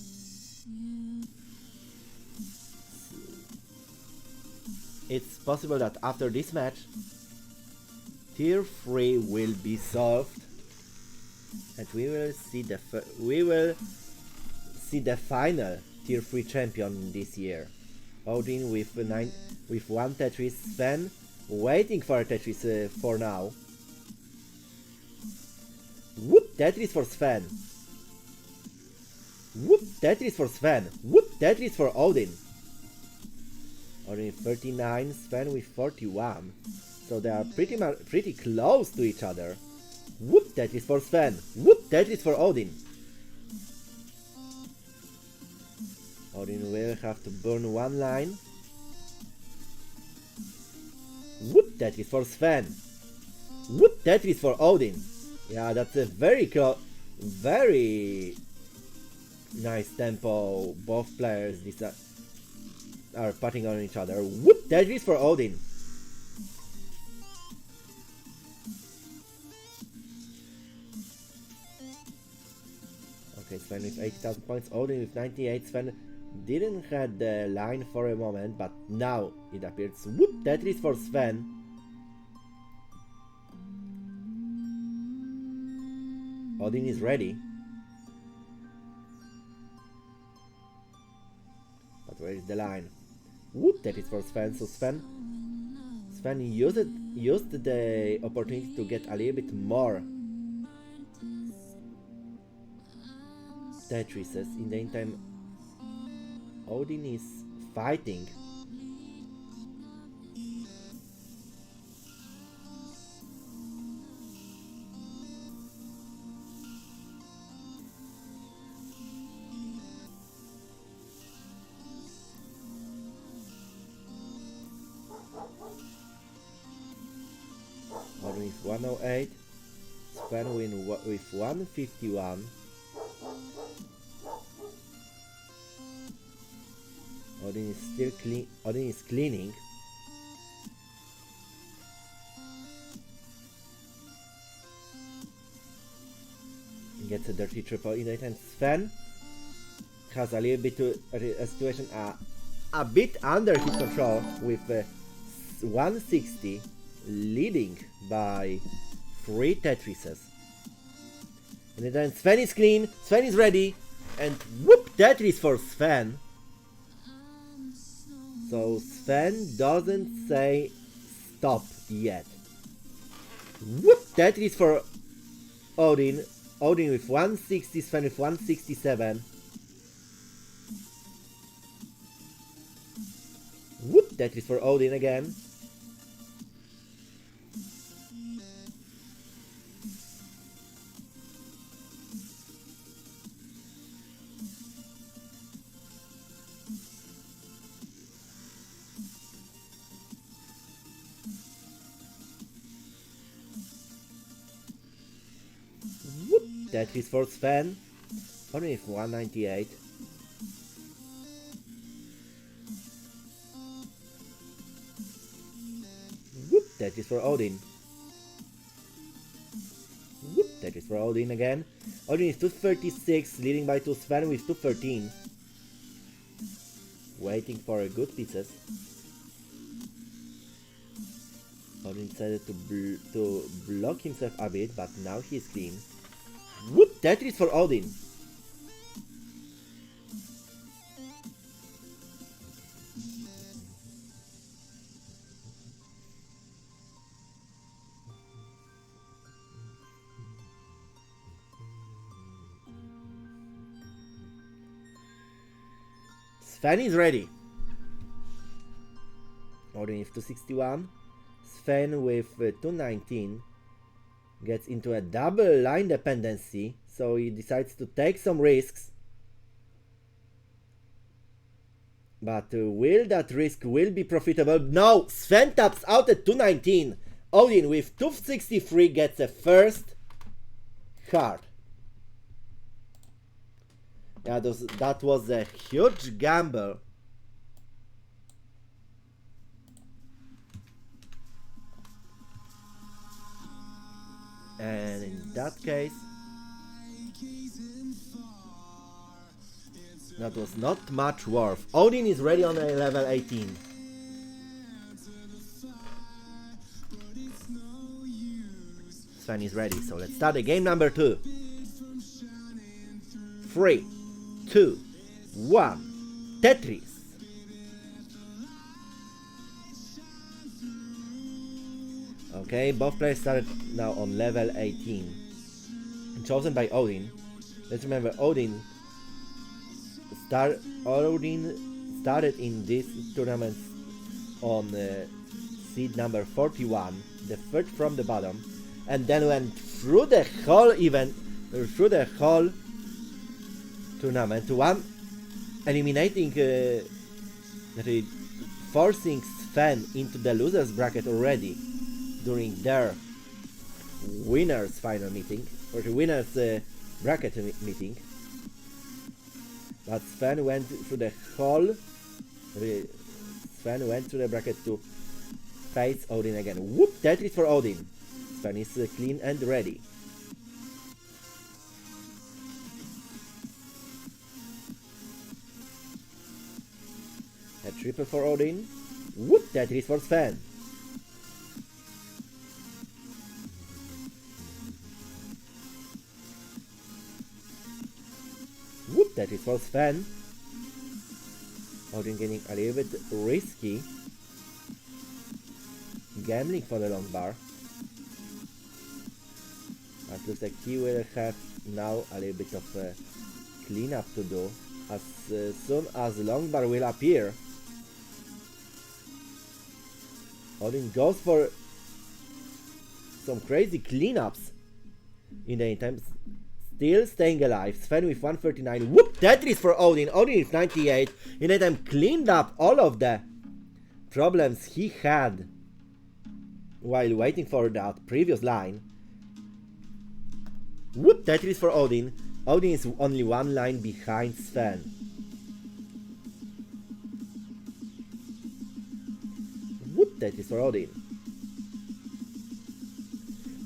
S3: It's possible that after this match, Tier 3 will be solved. And we will see the final Tier 3 champion this year. Odin with 1 Tetris, Sven waiting for a Tetris for now. Whoop, Tetris for Sven. Whoop, Tetris for Sven. Whoop, Tetris for Odin. Odin with 39, Sven with 41. So they are pretty close to each other. Whoop, Tetris for Sven. Whoop, Tetris for Odin. Odin will have to burn one line. Whoop, Tetris for Sven. Whoop, Tetris for Odin. Yeah, that's a very nice tempo. Both players are putting on each other. Whoop, Tetris for Odin. Okay, Sven with 80,000 points, Odin with 98. Sven didn't have the line for a moment, but now it appears. Whoop, Tetris for Sven. Odin is ready. But where is the line? Whoop, Tetris for Sven. So Sven used the opportunity to get a little bit more Tetrises. In the meantime, Odin is fighting. Odin is 108. Sven with 151. Odin is still clean. Odin is cleaning. He gets a dirty triple in it, and Sven has a little bit a situation a bit under his control with 160, leading by 3 Tetrises. And then Sven is clean. Sven is ready, and whoop, Tetris for Sven. So Sven doesn't say stop yet. Whoop, Tetris for Odin. Odin with 160, Sven with 167. Whoop, Tetris for Odin again. Tetris for Sven. Only with 198. Whoop, Tetris for Odin. Whoop, Tetris for Odin again. Odin is 236, leading by 2. Sven with 213. Waiting for good pieces. Odin decided to block himself a bit, but now he's clean. Whoop, Tetris for Odin. Sven is ready. Odin is 261. Sven with 219. Gets into a double line dependency, so he decides to take some risks. But will that risk will be profitable? No! Sven taps out at 219. Odin with 263 gets a first card. Yeah, that was a huge gamble. And in that case, that was not much worth. Odin is ready on a level 18. Sven is ready, so let's start the game number 2. 3, 2, 1, Tetris. Okay, both players started now on level 18. Chosen by Odin. Let's remember, Odin started in this tournament on seed number 41, the third from the bottom, and then went through the whole event, through the whole tournament to eliminating, forcing Sven into the losers bracket already during their winners final meeting, or the winners bracket meeting. But Sven went through the whole. Sven went through the bracket to face Odin again. Whoop! Tetris for Odin. Sven is clean and ready. A triple for Odin. Whoop! Tetris for Sven. Whoop! Tetris for Sven. Odin getting a little bit risky. Gambling for the long bar. But looks like he will have now a little bit of cleanup to do. As soon as long bar will appear, Odin goes for some crazy cleanups in the meantime. Still staying alive. Sven with 139. Whoop! Tetris for Odin. Odin with 98. In the meantime, cleaned up all of the problems he had while waiting for that previous line. Whoop! Tetris for Odin. Odin is only one line behind Sven. Whoop! Tetris for Odin.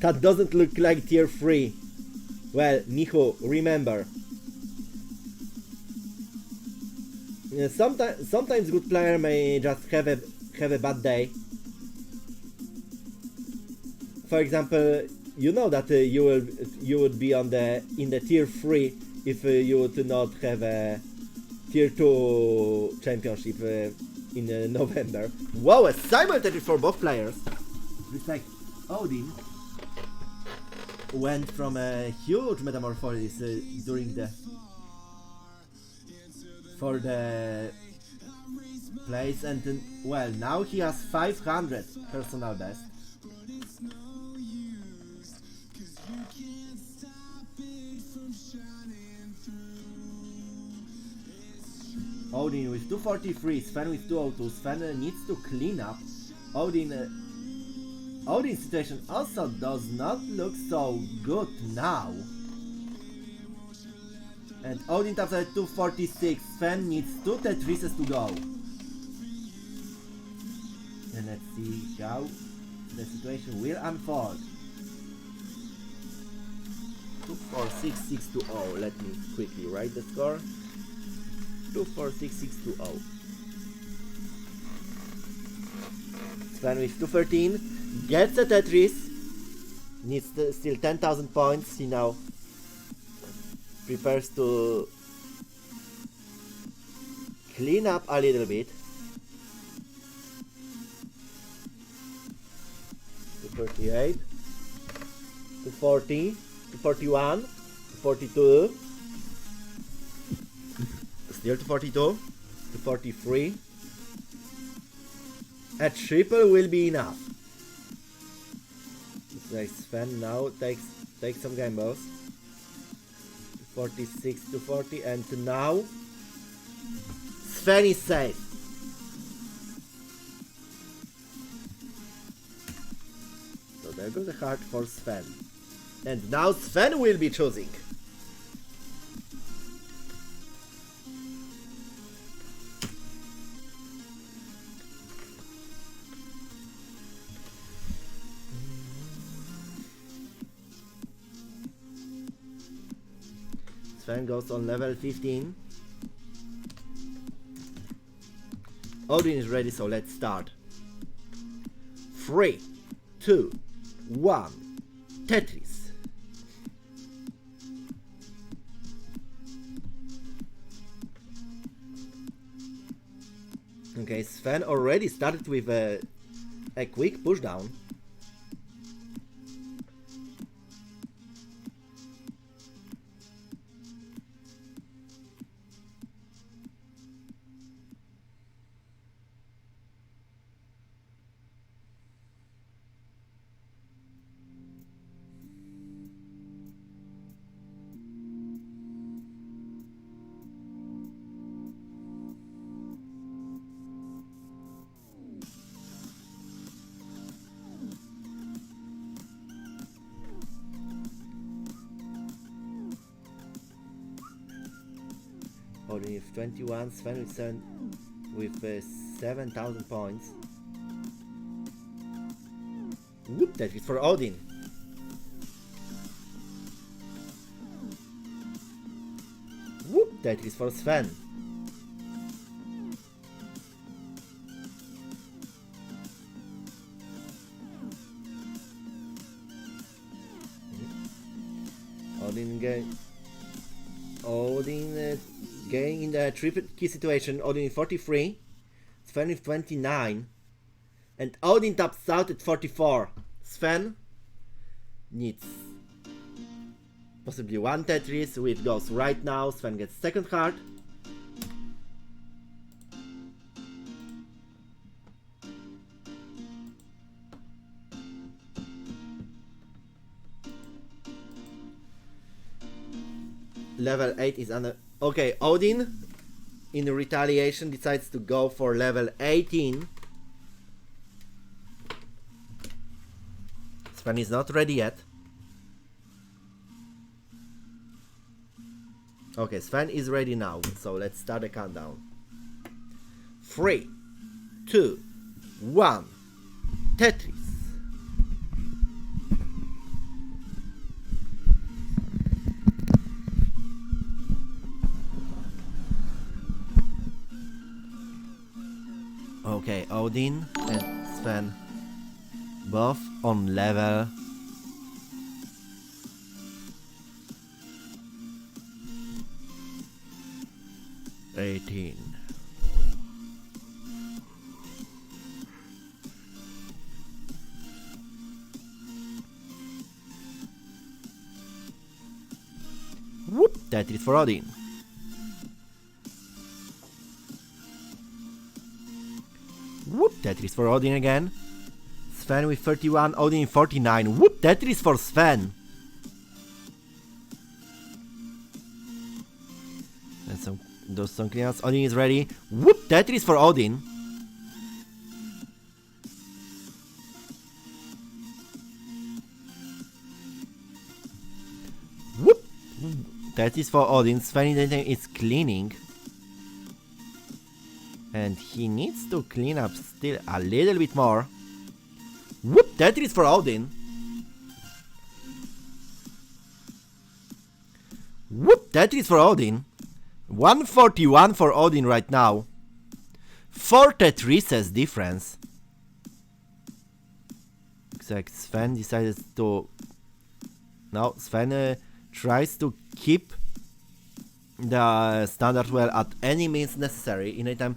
S3: That doesn't look like tier 3. Well, Michu, remember. Sometimes good player may just have a bad day. For example, you know that you would be in the tier 3 if you would not have a tier 2 championship in November. Wow, a simultaneous for both players. It's like Odin went from a huge metamorphosis during the place, and well, now he has 500 personal best. Odin with 243, Sven with 202. Sven needs to clean up. Odin's situation also does not look so good now. And Odin taps at 246. Sven needs 2 Tetrises to go. And let's see how the situation will unfold. 246620. Let me quickly write the score. 246620. Sven with 213 gets a Tetris. Needs still 10,000 points. He now prepares to clean up a little bit. 238, 240, 241, 242. Still 242, 243. A triple will be enough. Sven now takes some gambles. 46 to 40, and now Sven is safe. So there goes the heart for Sven. And now Sven will be choosing. Sven goes on level 15. Odin is ready, so let's start. 3, 2, 1. Tetris. Okay, Sven already started with a quick pushdown. Odin with 21, Sven with 7,000 points. Whoop, that is for Odin. Whoop, that is for Sven. Odin getting in the triple key situation. Odin in 43, Sven with 29, and Odin taps out at 44. Sven needs possibly one Tetris, which goes right now. Sven gets second card. Level 8 is under. Okay, Odin in retaliation decides to go for level 18. Sven is not ready yet. Okay, Sven is ready now, so let's start the countdown. 3, 2, 1, Tetris. Okay, Odin and Sven both on level 18. Whoop, that is for Odin. Whoop, Tetris for Odin again. Sven with 31, Odin 49. Whoop, Tetris for Sven. And some cleanups. Odin is ready. Whoop, Tetris for Odin. Whoop, Tetris for Odin. Sven is cleaning. And he needs to clean up still a little bit more. Whoop, Tetris for Odin. Whoop, Tetris for Odin. 141 for Odin right now. 4 Tetrises difference. Looks like Sven decided to... No, Sven tries to keep the standard well at any means necessary. In a time...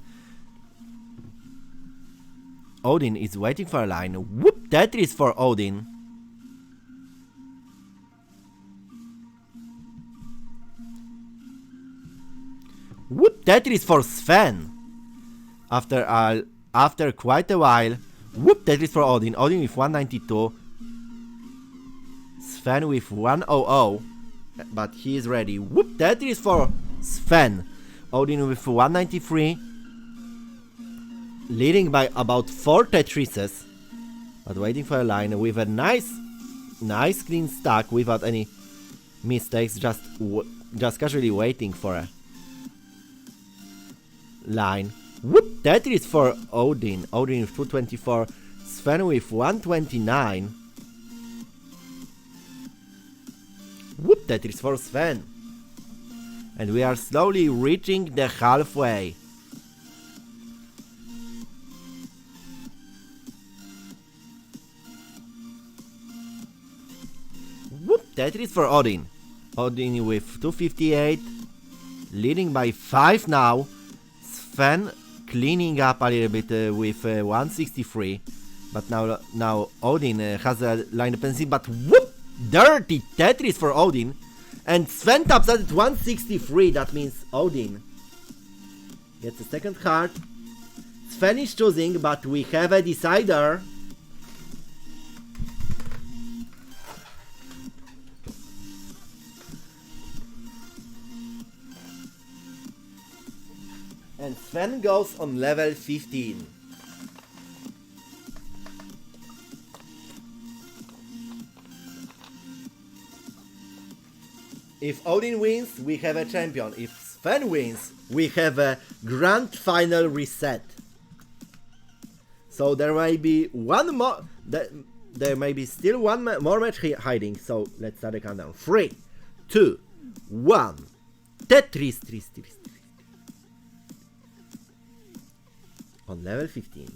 S3: Odin is waiting for a line. Whoop, Tetris for Odin. Whoop, Tetris for Sven. After quite a while. Whoop, Tetris for Odin. Odin with 192. Sven with 100. But he is ready. Whoop, Tetris for Sven. Odin with 193. Leading by about 4 Tetrises, but waiting for a line with a nice clean stack without any mistakes, just casually waiting for a line. Whoop, Tetris for Odin. Odin with 224, Sven with 129. Whoop, Tetris for Sven. And we are slowly reaching the halfway. Whoop, Tetris for Odin. Odin with 258, leading by 5 now. Sven cleaning up a little bit with 163, but now Odin has a line dependency. But whoop, dirty Tetris for Odin, and Sven taps out at 163. That means Odin gets a second card. Sven is choosing, but we have a decider. And Sven goes on level 15. If Odin wins, we have a champion. If Sven wins, we have a grand final reset. So there may be one more. There may be still one more match hiding. So let's start the countdown. 3, 2, 1. Tetris, Tetris. On level 15.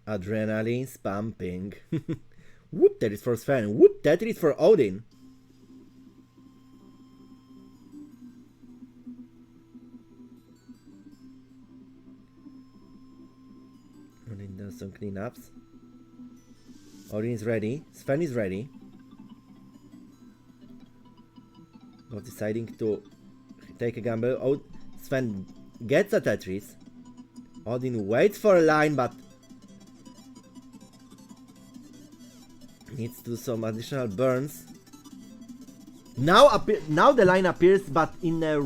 S3: Adrenaline's pumping. Whoop, that is for Sven. Whoop, that is for Odin. Odin does some cleanups. Odin is ready. Sven is ready. Both deciding to take a gamble. Sven gets a Tetris. Odin waits for a line, but needs to do some additional burns. Now the line appears, but in a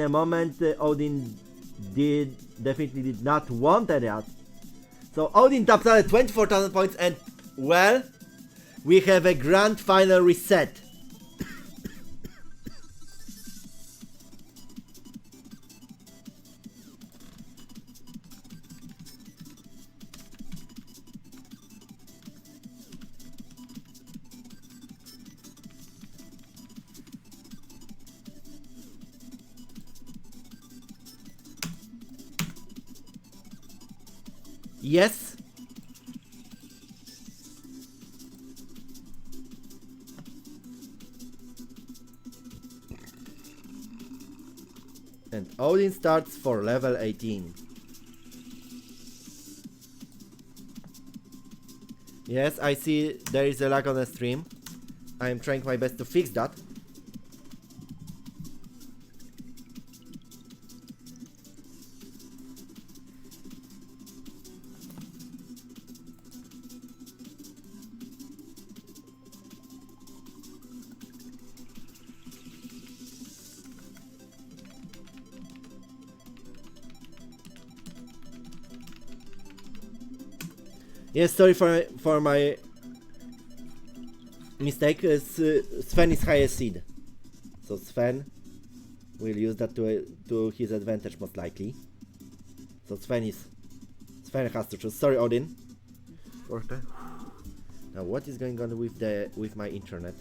S3: moment Odin definitely did not want that. So Odin taps out at 24,000 points, and well, we have a grand final reset. Yes. And Odin starts for level 18. Yes, I see there is a lag on the stream. I am trying my best to fix that. Yes, sorry for my mistake. Sven is highest seed, so Sven will use that to his advantage most likely. So Sven has to choose. Sorry, Odin. Okay. Now what is going on with my internet?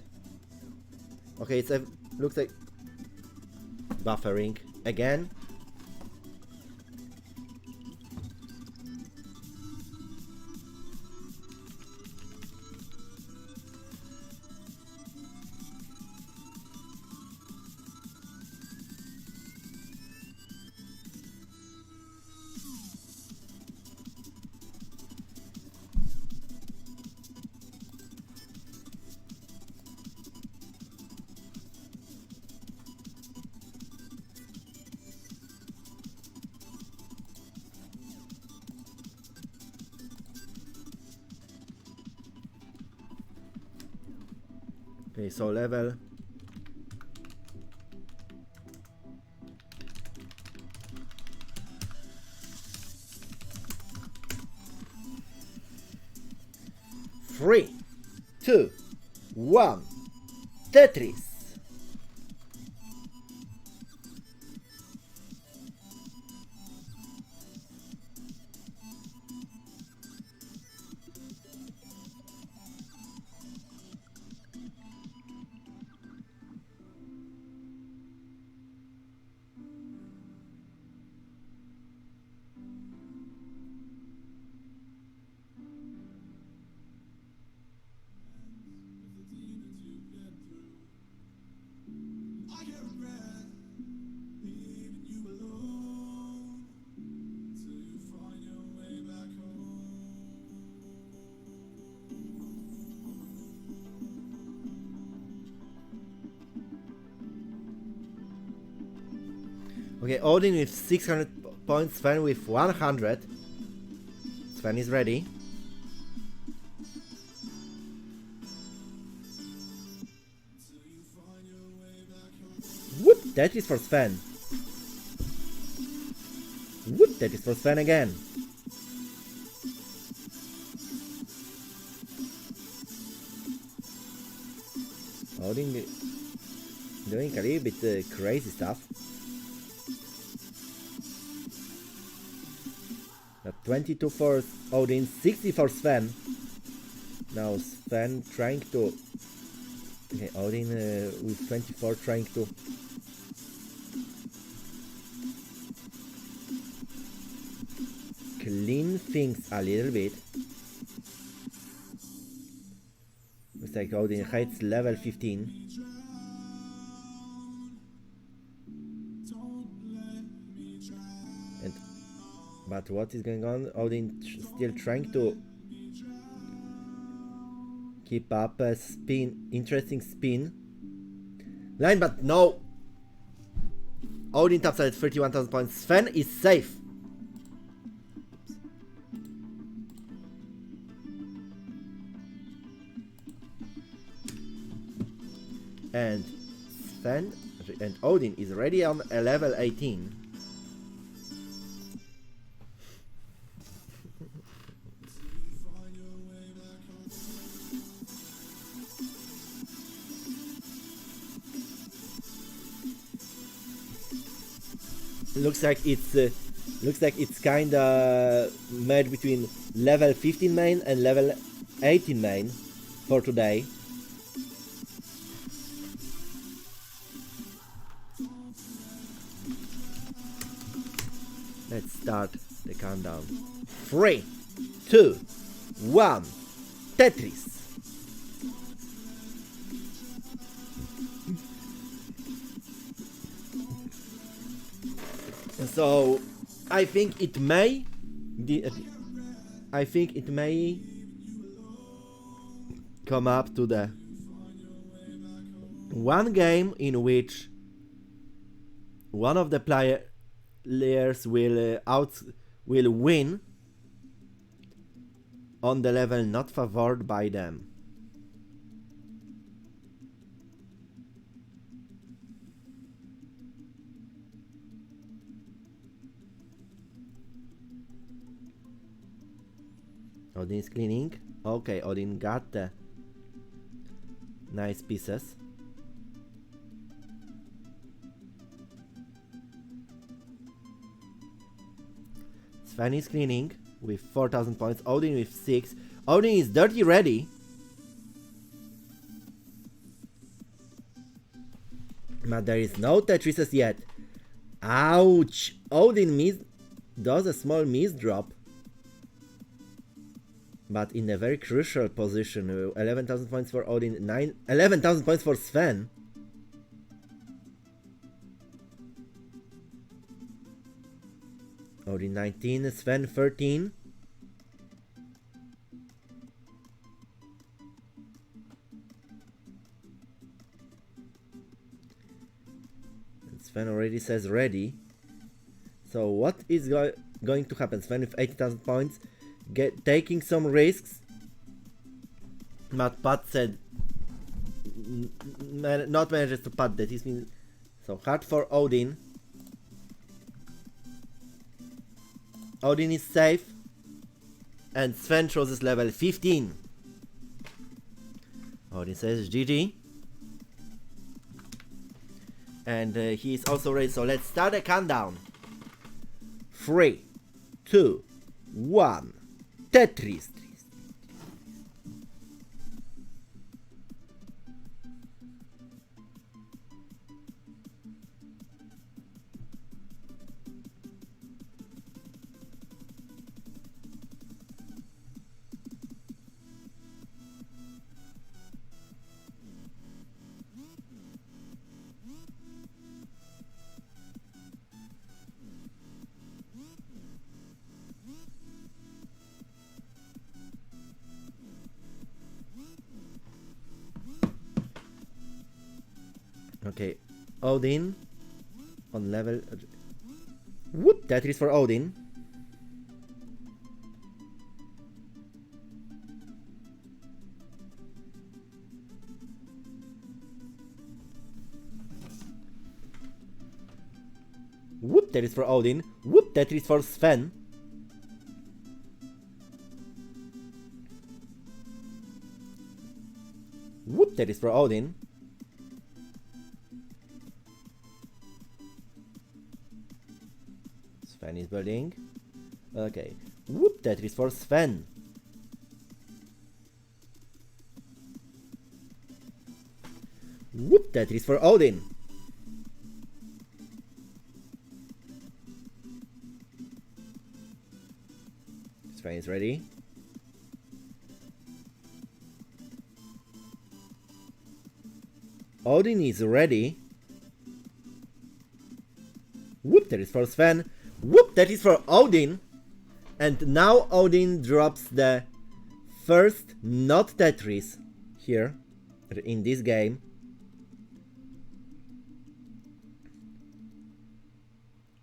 S3: Okay, it's looks like buffering again. Okay, so level. Three, 2, 1. Tetris. Okay, Odin with 600 points, Sven with 100. Sven is ready. Whoop! That is for Sven. Whoop! That is for Sven again. Odin doing a little bit crazy stuff. 22 for Odin, 60 for Sven. Now Sven trying to... Okay, Odin with 24 trying to... clean things a little bit. Looks like Odin hits level 15. But what is going on? Odin still trying to keep up a spin, interesting spin line, but no. Odin taps at 31,000 points. Sven is safe. And Sven and Odin is already on a level 18. Looks like it's kinda match between level 15 main and level 18 main for today. Let's start the countdown. 3, 2, 1, Tetris. So I think it may come up to the one game in which one of the players will win on the level not favored by them. Odin is cleaning. Okay, Odin got the nice pieces. Sven is cleaning with 4,000 points. Odin with 6. Odin is dirty ready. But there is no Tetrises yet. Ouch! Odin does a small miss drop. But in a very crucial position. 11,000 points for Odin, 11,000 points for Sven. Odin 19, Sven 13. And Sven already says ready. So what is going to happen? Sven with 80,000 points. Taking some risks, but Pat said not manages to pat that. This means so hard for Odin. Odin is safe, and Sven chooses level 15. Odin says GG, and he is also ready. So let's start the countdown. 3, 2, 1. Tetris. Okay, Odin on level. Whoop! Tetris for Odin. Tetris for Odin. Whoop, Tetris for Sven. Whoop, Tetris for Odin. Sven is building. Okay. Whoop, Tetris for Sven. Whoop, Tetris for Odin. Sven is ready. Odin is ready. Whoop, Tetris for Sven. Whoop, Tetris for Odin. And now Odin drops the first not Tetris here in this game.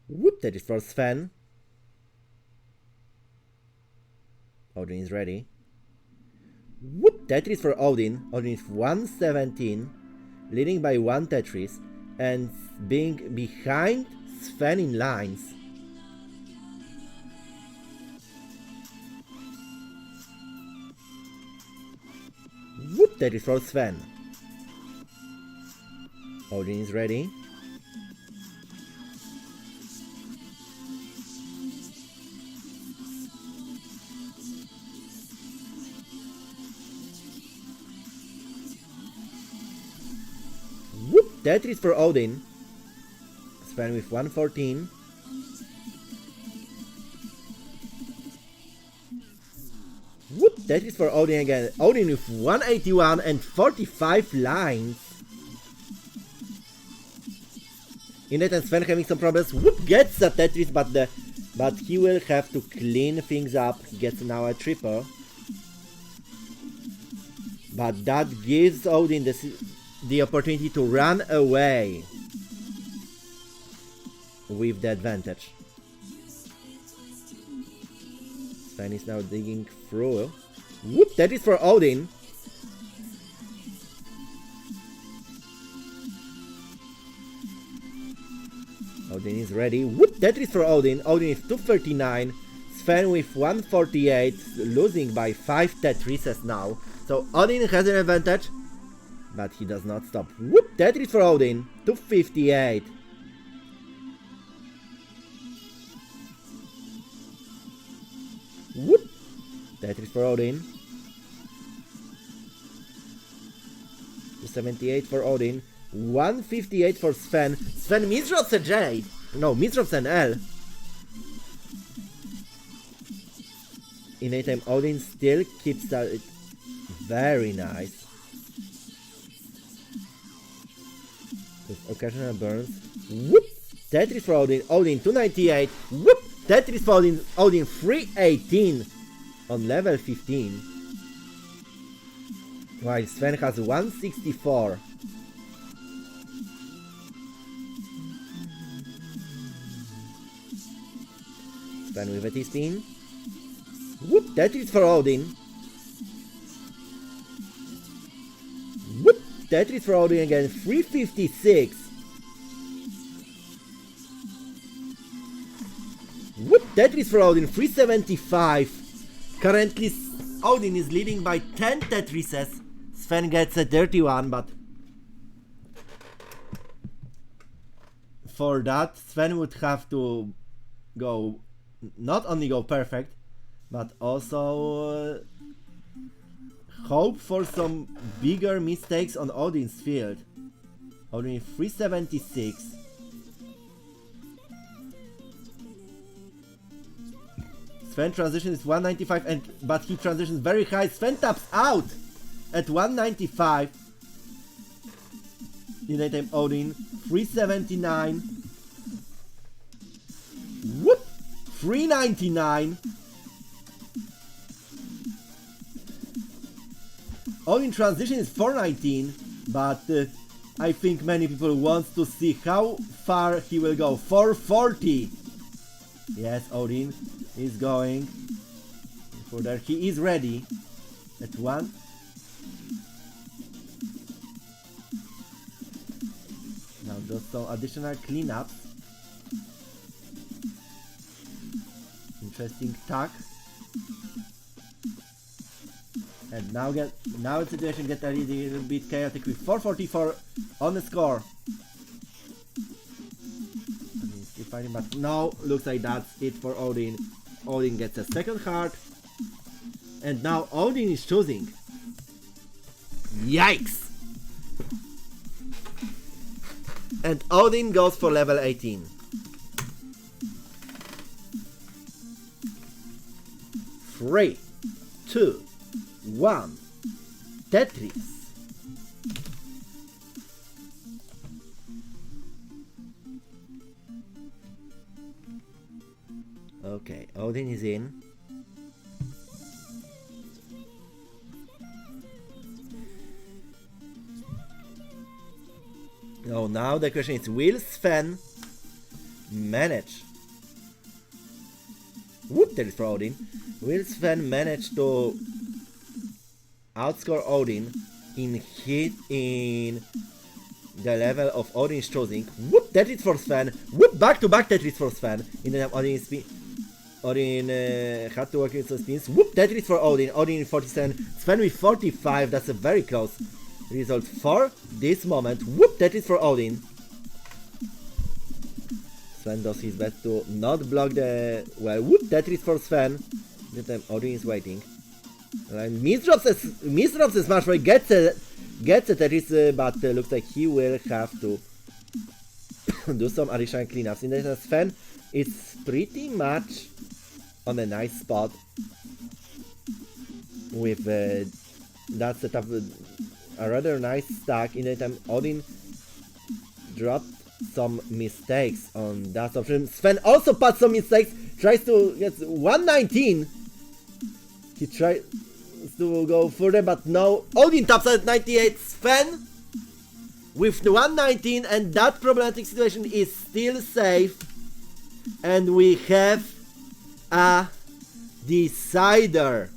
S3: Whoop, Tetris for Sven. Odin is ready. Whoop, Tetris for Odin. Odin is 117, leading by 1 Tetris, and being behind Sven in lines. Whoop, Tetris for Sven. Odin is ready. Whoop, Tetris for Odin. Sven with 114. Whoop, Tetris for Odin again. Odin with 181 and 45 lines. In that, and Sven having some problems. Whoop, gets a Tetris, but he will have to clean things up. He gets now a triple. But that gives Odin the opportunity to run away with the advantage. Sven is now digging through. Whoop, that is for Odin. Odin is ready. Whoop, that is for Odin. Odin is 239. Sven with 148, losing by 5 Tetrises now. So Odin has an advantage, but he does not stop. Whoop, Tetris for Odin, 258. Whoop, Tetris for Odin. 278 for Odin, 158 for Sven. Sven misdrops a J. No, misdrops an L. In a time, Odin still keeps that. Very nice. With occasional burns. Whoop! Tetris for Odin. Odin 298. Whoop! Tetris for Odin. Odin 318 on level 15. While Sven has 164. Sven with a T-spin. Whoop! Tetris for Odin. Whoop! Tetris for Odin again, 356. Whoop! Tetris for Odin, 375. Currently, Odin is leading by 10 Tetrises. Sven gets a 31, but for that, Sven would have to go, not only go perfect, but also hope for some bigger mistakes on Odin's field. Odin 376. Sven transition is 195, but he transitions very high. Sven taps out at 195. In that time, Odin 379. Whoop! 399. Odin transition is 419, but I think many people want to see how far he will go. 440. Yes, Odin is going for that. He is ready at 1. Now just some additional cleanups. Interesting tag. And now the situation gets a little bit chaotic with 444 on the score. I mean, still fighting, but now looks like that's it for Odin. Odin gets a second heart. And now Odin is choosing. Yikes! And Odin goes for level 18. 3, 2, 1. Tetris. Okay, Odin is in. Oh, now the question is, will Sven manage? Whoop, that is for Odin. Will Sven manage to outscore Odin in the level of Odin's choosing? Whoop, Tetris for Sven. Whoop, back-to-back Tetris for Sven. In the time Odin had to work with some spins. Whoop, Tetris for Odin. Odin 47. Sven with 45. That's a very close result for this moment. Whoop, Tetris for Odin. Sven does his best to not block the... Well, whoop, Tetris for Sven. This time Odin is waiting. And misdrops the smash for gets a Tetris, but looks like he will have to do some additional cleanups. In the time Sven is pretty much on a nice spot with that setup, a rather nice stack. In the time Odin dropped some mistakes on that option. Sven also passed some mistakes, tries to get 119. He tries to go further, but no. Odin taps at 98. Sven with the 119, and that problematic situation is still safe. And we have a decider.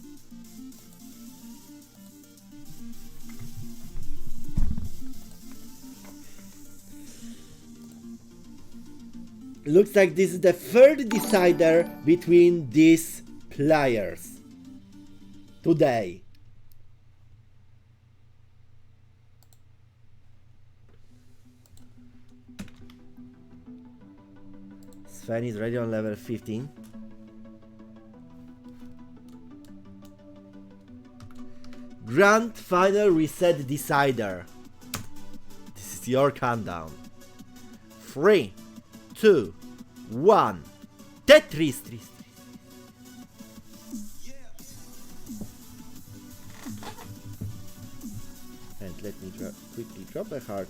S3: Looks like this is the third decider between these players today. Sven is ready on level 15. Grand Final Reset Decider. This is your countdown. 3, 2, 1. Tetris. And let me quickly drop a heart.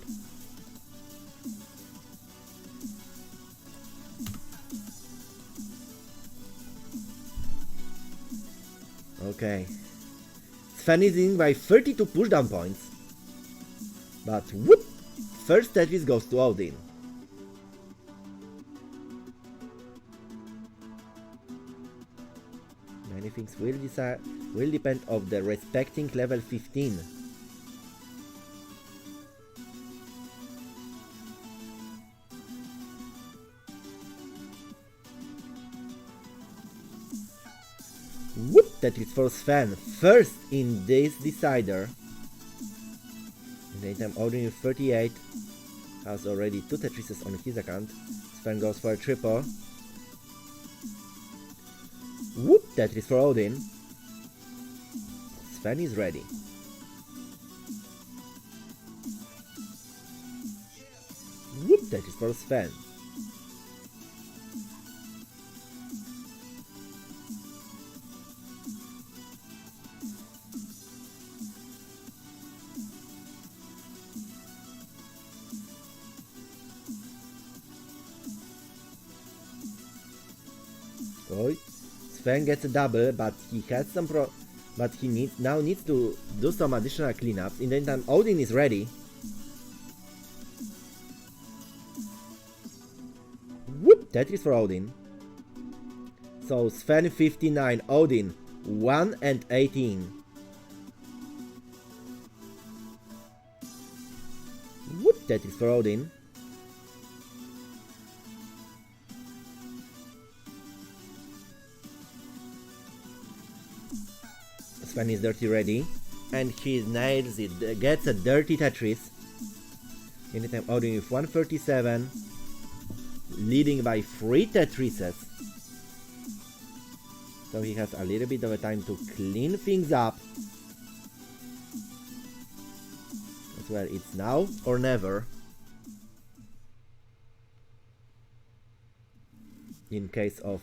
S3: Okay. Sven is in by 32 pushdown points. But whoop! First Tetris goes to Odin. Many things will depend on the respecting level 15. Whoop! Tetris for Sven, first in this decider. In the meantime, Odin with 38 has already 2 Tetrises on his account. Sven goes for a triple. Whoop! Tetris for Odin. Sven is ready. Whoop! Tetris for Sven. Sven gets a double, but he has some now needs to do some additional cleanups. In the meantime, Odin is ready. Whoop! Tetris for Odin. So Sven 59, Odin 1 and 18. Whoop! Tetris for Odin. Sven is dirty ready, and he nails it, gets a dirty Tetris. Anytime Odin with 137, leading by 3 Tetrises. So he has a little bit of a time to clean things up. As well, it's now or never. In case of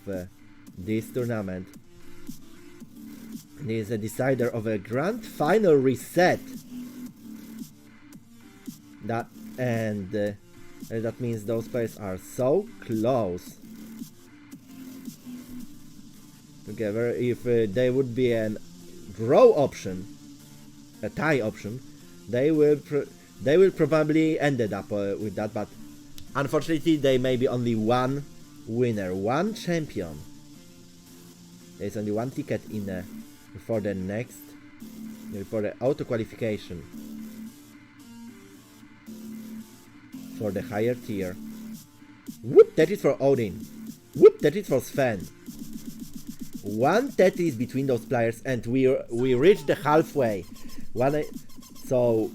S3: this tournament. This is a decider of a grand final reset. That means those players are so close together. If there would be an draw option, a tie option, they will probably ended up with that. But unfortunately, there may be only one winner, one champion. There's only one ticket in for the next, for the auto qualification for the higher tier. Whoop, that is for Odin. Whoop, that is for Sven. One Tetris between those players, and we reached the halfway. So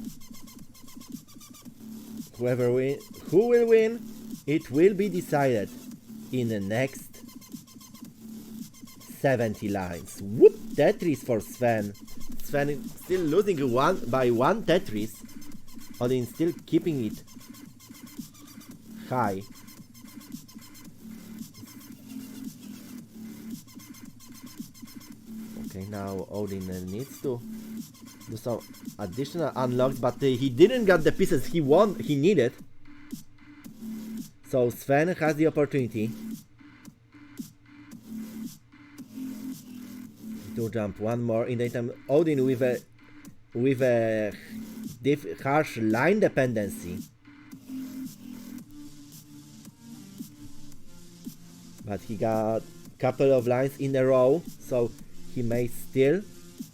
S3: who will win? It will be decided in the next 70 lines. Whoop, Tetris for Sven. Sven is still losing by one Tetris. Odin still keeping it high. Okay, now Odin needs to do some additional unlocks, but he didn't get the pieces he needed. So Sven has the opportunity to jump one more. In the time, Odin with a harsh line dependency, but he got a couple of lines in a row, so he may still,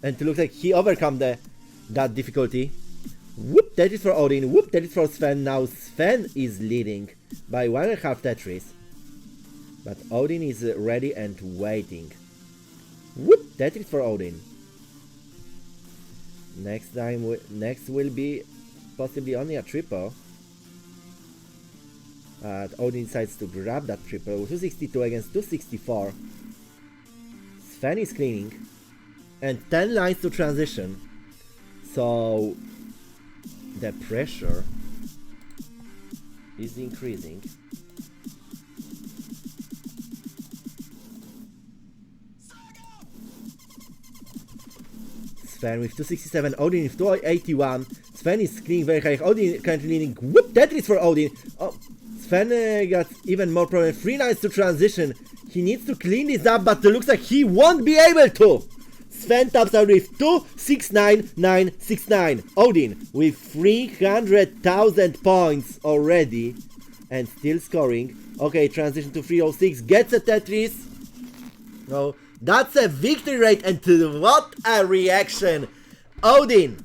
S3: and it looks like he overcome that difficulty. Whoop, that is for Odin. Whoop, that is for Sven. Now Sven is leading by 1.5 Tetris, but Odin is ready and waiting. Whoop, that is for Odin. Next will be possibly only a triple. Odin decides to grab that triple. 262 against 264. Sven is cleaning, and 10 lines to transition. So the pressure is increasing. Sven with 267, Odin with 281. Sven is cleaning very high. Odin currently leading. Whoop, Tetris for Odin. Oh, Sven got even more problems. 3 lines to transition. He needs to clean this up, but it looks like he won't be able to. Sven tops out with 269,969. Odin with 300,000 points already and still scoring. Okay, transition to 306. Gets a Tetris. No, that's a victory rate, and what a reaction. Odin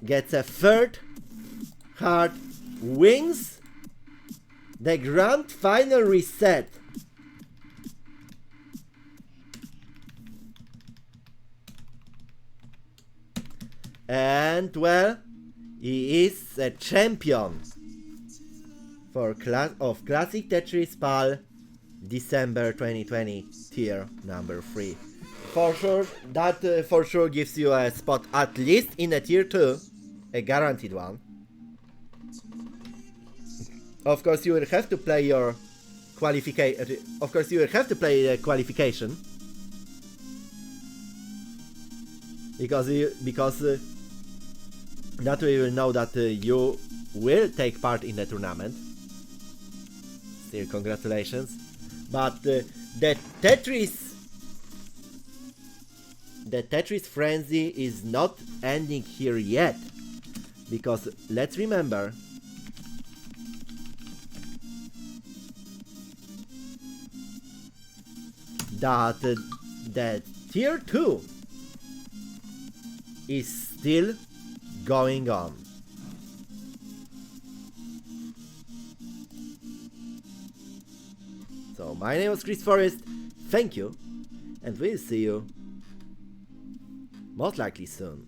S3: gets a third heart, wins the grand final reset. And well, he is a champion of Classic Tetris PAL December 2020 tier number 3. For sure, that for sure gives you a spot at least in a tier 2, a guaranteed one. Of course, you will have to play your qualification. Of course, you will have to play the qualification because that way you will know that you will take part in the tournament. Still, congratulations! But the Tetris frenzy is not ending here yet, because let's remember that the tier 2 is still going on. So My name was Chris Forrest, thank you, and we'll see you most likely soon.